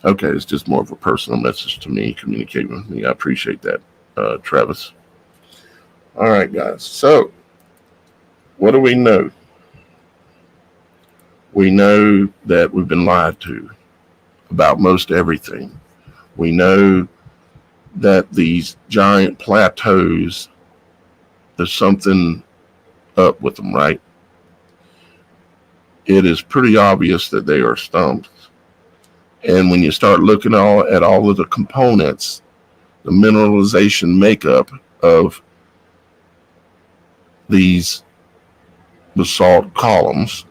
Okay, it's just more of a personal message to me, communicating with me. I appreciate that, Travis. All right, guys. So, what do we know? We know that we've been lied to about most everything. We know that these giant plateaus, there's something up with them, right? It is pretty obvious that they are stumps. And when you start looking at all of the components, the mineralization makeup of these basalt columns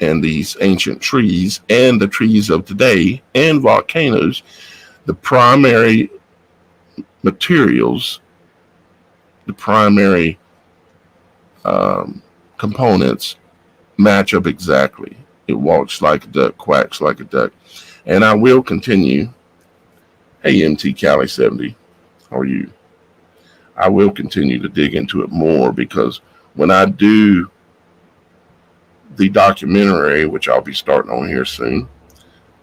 and these ancient trees and the trees of today and volcanoes, the primary materials, the primary components match up exactly. It walks like a duck, quacks like a duck. And I will continue. Hey, MT Cali 70, how are you? I will continue to dig into it more, because when I do the documentary, which I'll be starting on here soon,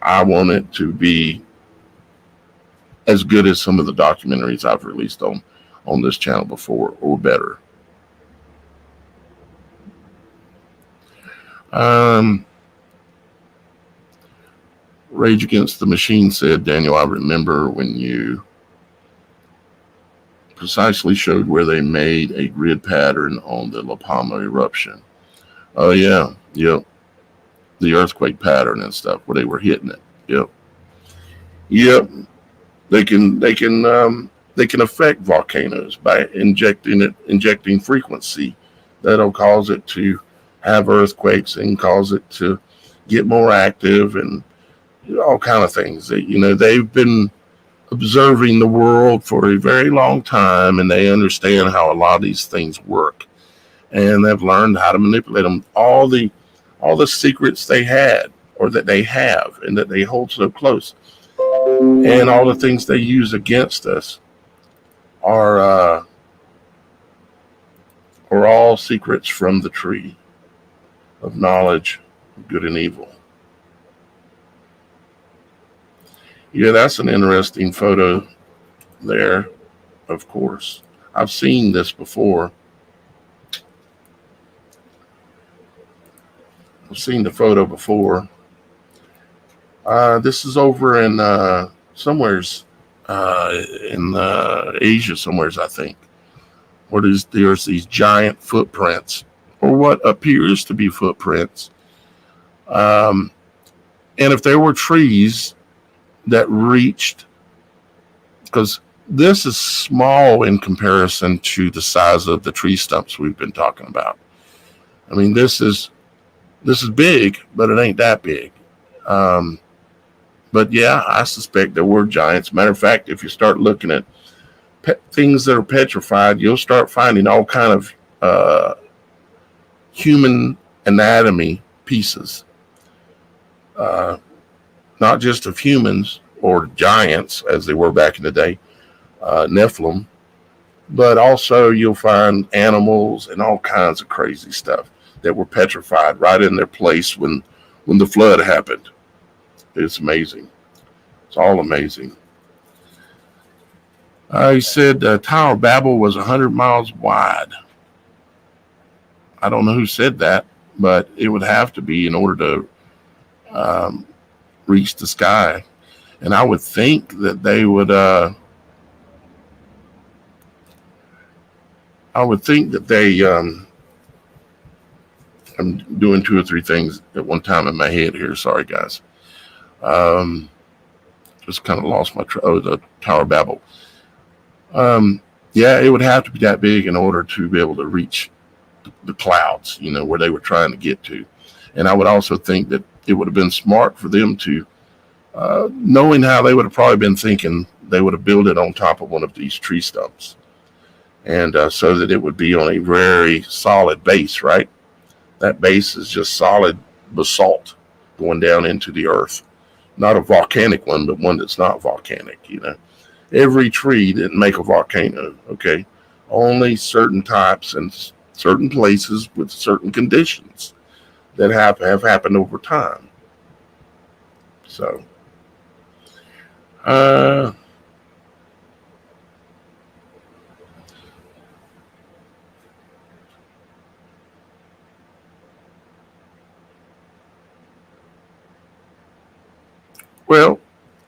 I want it to be as good as some of the documentaries I've released on this channel before, or better. Rage Against the Machine said, Daniel, I remember when you precisely showed where they made a grid pattern on the La Palma eruption. Oh yeah, yep. The earthquake pattern and stuff where they were hitting it. Yep. They can affect volcanoes by injecting frequency that'll cause it to have earthquakes and cause it to get more active, and all kind of things. They've been observing the world for a very long time, and they understand how a lot of these things work, and they've learned how to manipulate them. All the secrets they had, or that they have, and that they hold so close, and all the things they use against us are all secrets from the tree of knowledge of good and evil. Yeah, that's an interesting photo there, of course. I've seen this before. I've seen the photo before. This is over in somewheres in Asia, somewheres, I think. There's these giant footprints, or what appears to be footprints. And if there were trees that reached, because this is small in comparison to the size of the tree stumps we've been talking about. I mean, this is big, but it ain't that big. But yeah, I suspect there were giants. Matter of fact, if you start looking at things that are petrified, you'll start finding all kind of human anatomy pieces. Not just of humans or giants as they were back in the day, Nephilim, but also you'll find animals and all kinds of crazy stuff that were petrified right in their place when the flood happened. It's amazing. It's all amazing. He said Tower of Babel was 100 miles wide. I don't know who said that, but it would have to be in order to reach the sky. And I would think that they would I'm doing 2 or 3 things at one time in my head here. Sorry, guys. Just kind of lost my the Tower of Babel. Yeah, it would have to be that big in order to be able to reach the clouds, where they were trying to get to. And I would also think that it would have been smart for them to, knowing how they would have probably been thinking they would have built it on top of one of these tree stumps. And so that it would be on a very solid base, right? That base is just solid basalt going down into the earth. Not a volcanic one, but one that's not volcanic, you know. Every tree didn't make a volcano, okay? Only certain types and certain places with certain conditions that have happened over time. So, well,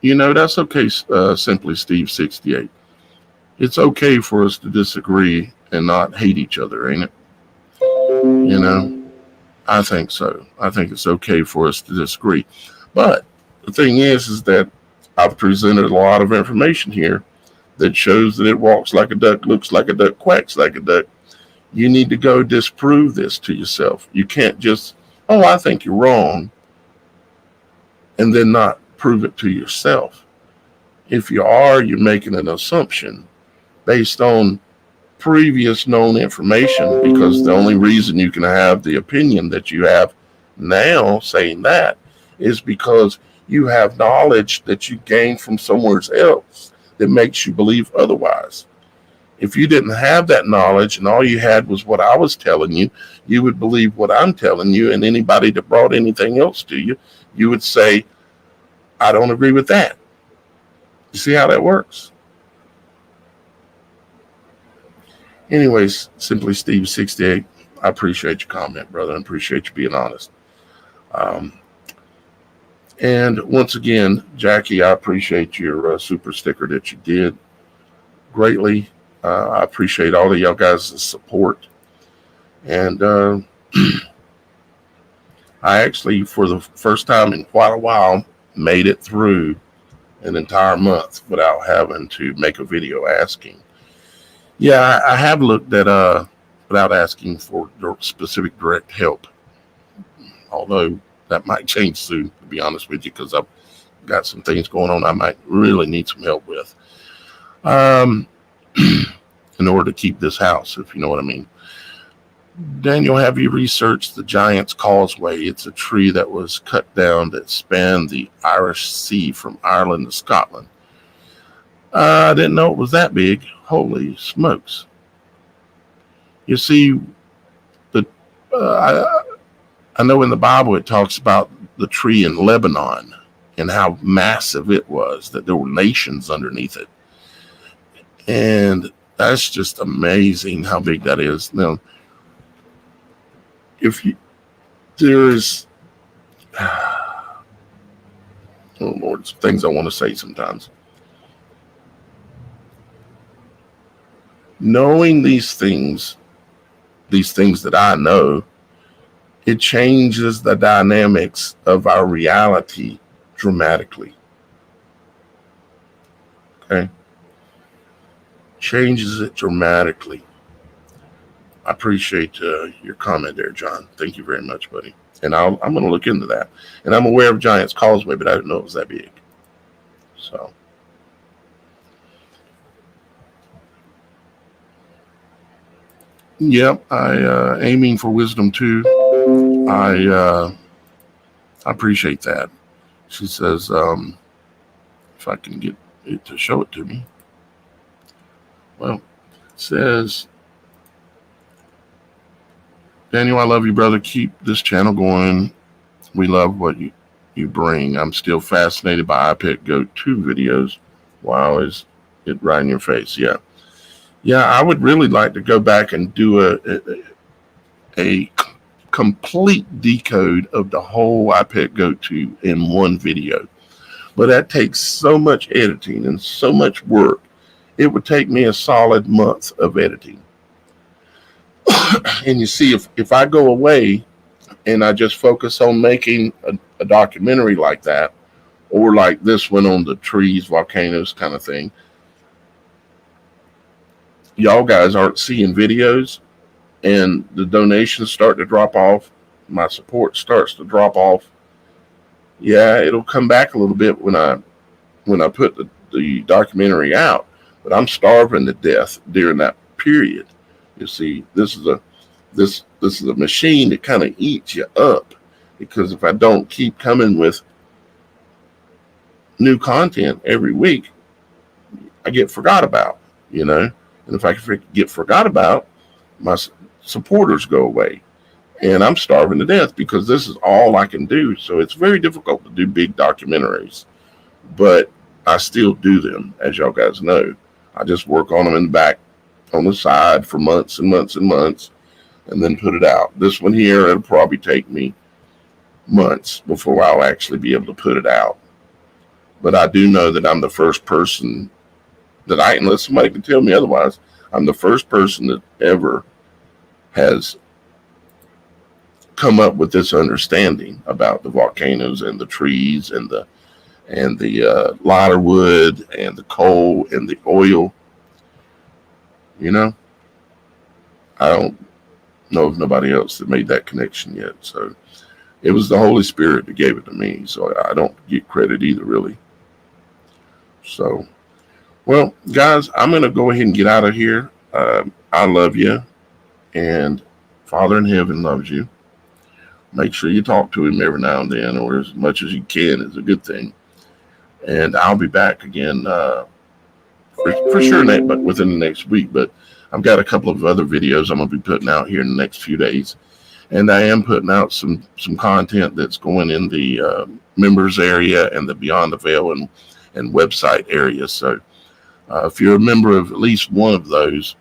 you know, that's okay, Simply Steve 68. It's okay for us to disagree and not hate each other, ain't it? You know, I think so. I think it's okay for us to disagree. But the thing is that I've presented a lot of information here that shows that it walks like a duck, looks like a duck, quacks like a duck. You need to go disprove this to yourself. You can't just, oh, I think you're wrong, and then not prove it to yourself. If you are, you're making an assumption based on previous known information, because the only reason you can have the opinion that you have now saying that is because you have knowledge that you gained from somewhere else that makes you believe otherwise. If you didn't have that knowledge and all you had was what I was telling you, you would believe what I'm telling you, and anybody that brought anything else to you, you would say, I don't agree with that. You see how that works? Anyways, Simply Steve 68, I appreciate your comment, brother. I appreciate you being honest. And once again, Jackie, I appreciate your super sticker that you did greatly. I appreciate all of y'all guys' support. And I actually, for the first time in quite a while, made it through an entire month without having to make a video asking. Yeah, I have looked at without asking for specific direct help. Although that might change soon, to be honest with you, because I've got some things going on I might really need some help with. In order to keep this house, if you know what I mean. Daniel, have you researched the Giant's Causeway? It's a tree that was cut down that spanned the Irish Sea from Ireland to Scotland. I didn't know it was that big. Holy smokes. You see, I know in the Bible it talks about the tree in Lebanon and how massive it was, that there were nations underneath it. And that's just amazing how big that is. Now, there's, oh Lord, some things I want to say sometimes. Knowing these things that I know, it changes the dynamics of our reality dramatically. Okay? Changes it dramatically. I appreciate your comment there, John. Thank you very much, buddy. And I'm going to look into that. And I'm aware of Giant's Causeway, but I didn't know it was that big. So. Yep, I aiming for wisdom too. I appreciate that. She says, if I can get it to show it to me. Well, it says, Daniel, I love you, brother. Keep this channel going. We love what you bring. I'm still fascinated by iPet Go 2 videos. Wow, is it right in your face? Yeah. Yeah, I would really like to go back and do a complete decode of the whole iPad Go 2 in one video. But that takes so much editing and so much work. It would take me a solid month of editing. And you see, if I go away and I just focus on making a documentary like that, or like this one on the trees, volcanoes kind of thing, y'all guys aren't seeing videos and the donations start to drop off, my support starts to drop off. Yeah, it'll come back a little bit when I put the documentary out, but I'm starving to death during that period. You see, this is a machine that kind of eats you up, because if I don't keep coming with new content every week, I get forgot about, and if I get forgot about, my supporters go away, and I'm starving to death because this is all I can do. So it's very difficult to do big documentaries, but I still do them, as y'all guys know. I just work on them in the back on the side for months and months and months, and then put it out. This one here, it'll probably take me months before I'll actually be able to put it out. But I do know that I'm the first person that unless somebody can tell me otherwise, I'm the first person that ever has come up with this understanding about the volcanoes and the trees and the lighter wood and the coal and the oil. I don't know of nobody else that made that connection yet. So it was the Holy Spirit that gave it to me. So I don't get credit either, really. So, well, guys, I'm going to go ahead and get out of here. I love you, and Father in heaven loves you. Make sure you talk to him every now and then, or as much as you can is a good thing. And I'll be back again for sure but within the next week. But I've got a couple of other videos I'm going to be putting out here in the next few days. And I am putting out some content that's going in the members area and the Beyond the Veil and website area. So if you're a member of at least one of those,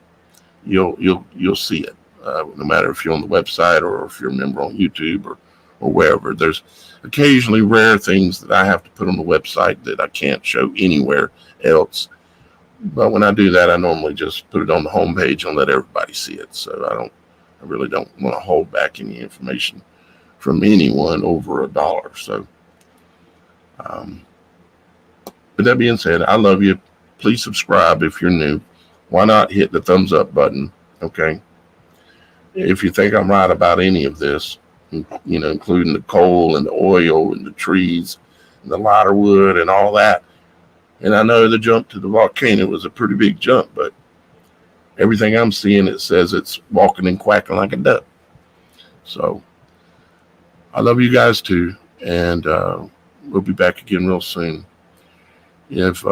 you'll see it. No matter if you're on the website or if you're a member on YouTube or wherever. There's occasionally rare things that I have to put on the website that I can't show anywhere else. But when I do that, I normally just put it on the homepage and let everybody see it. So I really don't want to hold back any information from anyone over $1. So, with that being said, I love you. Please subscribe if you're new. Why not hit the thumbs up button? Okay. If you think I'm right about any of this, including the coal and the oil and the trees and the lighter wood and all that. And I know the jump to the volcano was a pretty big jump, but everything I'm seeing, it says it's walking and quacking like a duck. So I love you guys too. And we'll be back again real soon. If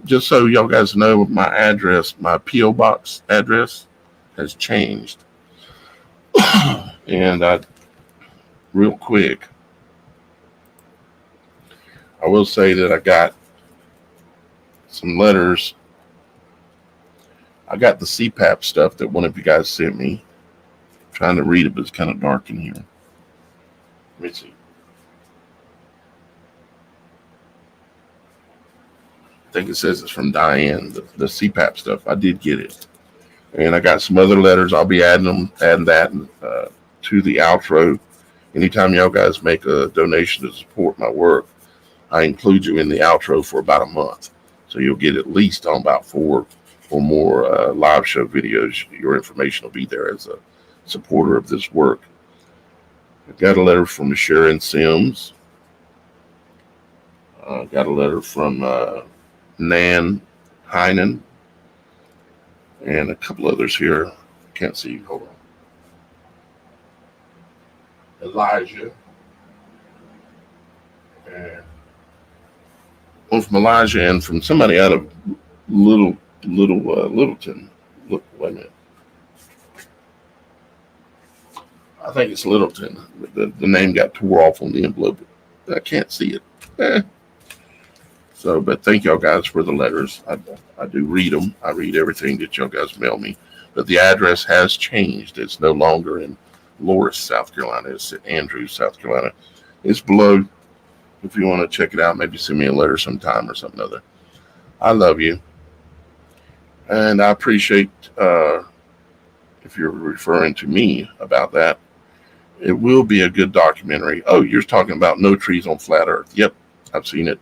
just so y'all guys know, my address, my P.O. box address has changed. And real quick, I will say that I got some letters. I got the CPAP stuff that one of you guys sent me. I'm trying to read it, but it's kind of dark in here. Let me see. I think it says it's from Diane, the CPAP stuff. I did get it. And I got some other letters. I'll be adding that to the outro. Anytime y'all guys make a donation to support my work, I include you in the outro for about a month. So you'll get at least on about 4 or more live show videos. Your information will be there as a supporter of this work. I got a letter from Sharon Sims. I got a letter from Nan Heinen. And a couple others here. Can't see. Hold on. Elijah. And one from Elijah and from somebody out of Littleton. Look, wait a minute. I think it's Littleton. The name got tore off on the envelope. I can't see it. So, but thank y'all guys for the letters. I do read them. I read everything that y'all guys mail me. But the address has changed. It's no longer in Loris, South Carolina. It's in Andrews, South Carolina. It's below. If you want to check it out, maybe send me a letter sometime or something other. I love you. And I appreciate if you're referring to me about that. It will be a good documentary. Oh, you're talking about No Trees on Flat Earth. Yep, I've seen it.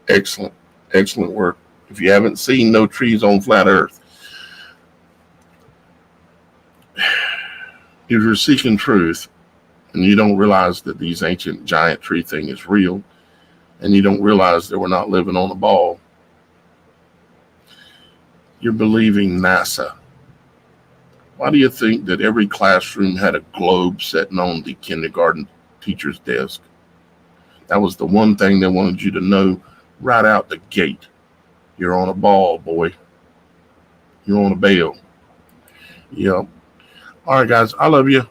Excellent. Excellent work. If you haven't seen No Trees on Flat Earth, if you're seeking truth and you don't realize that these ancient giant tree thing is real, and you don't realize that we're not living on a ball, you're believing NASA. Why do you think that every classroom had a globe sitting on the kindergarten teacher's desk? That was the one thing they wanted you to know right out the gate. You're on a ball, boy. You're on a bail. Yep. All right, guys. I love you.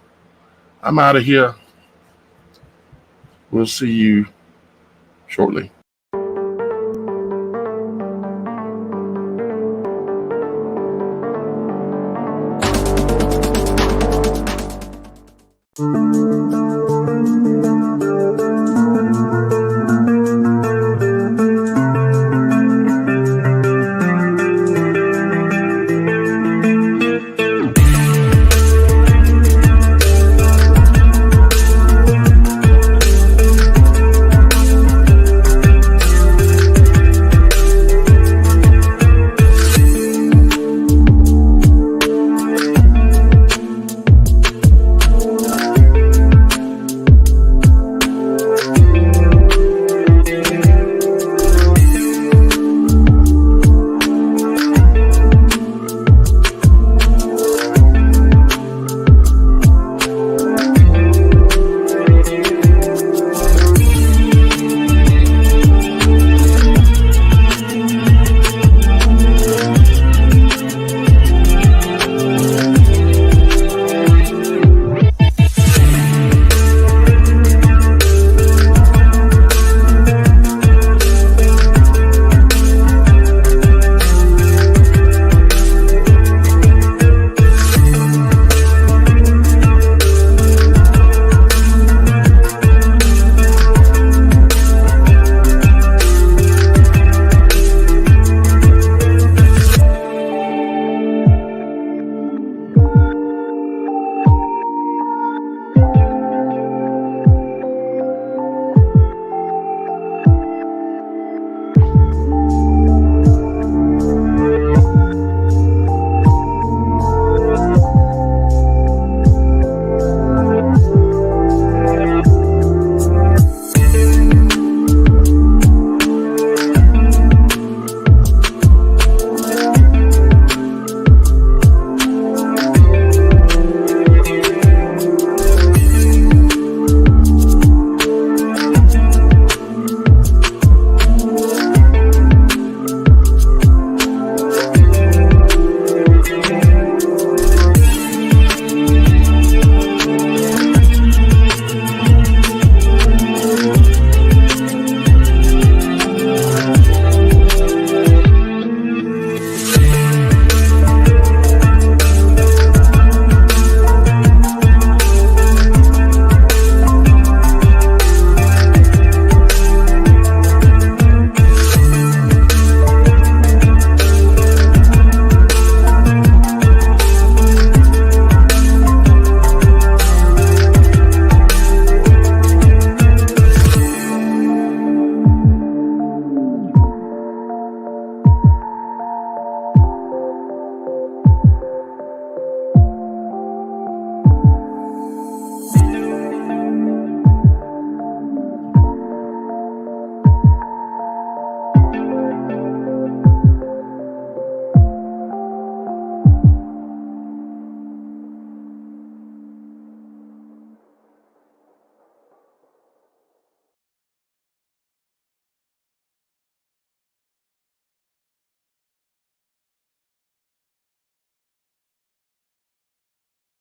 I'm out of here. We'll see you shortly. Thank you.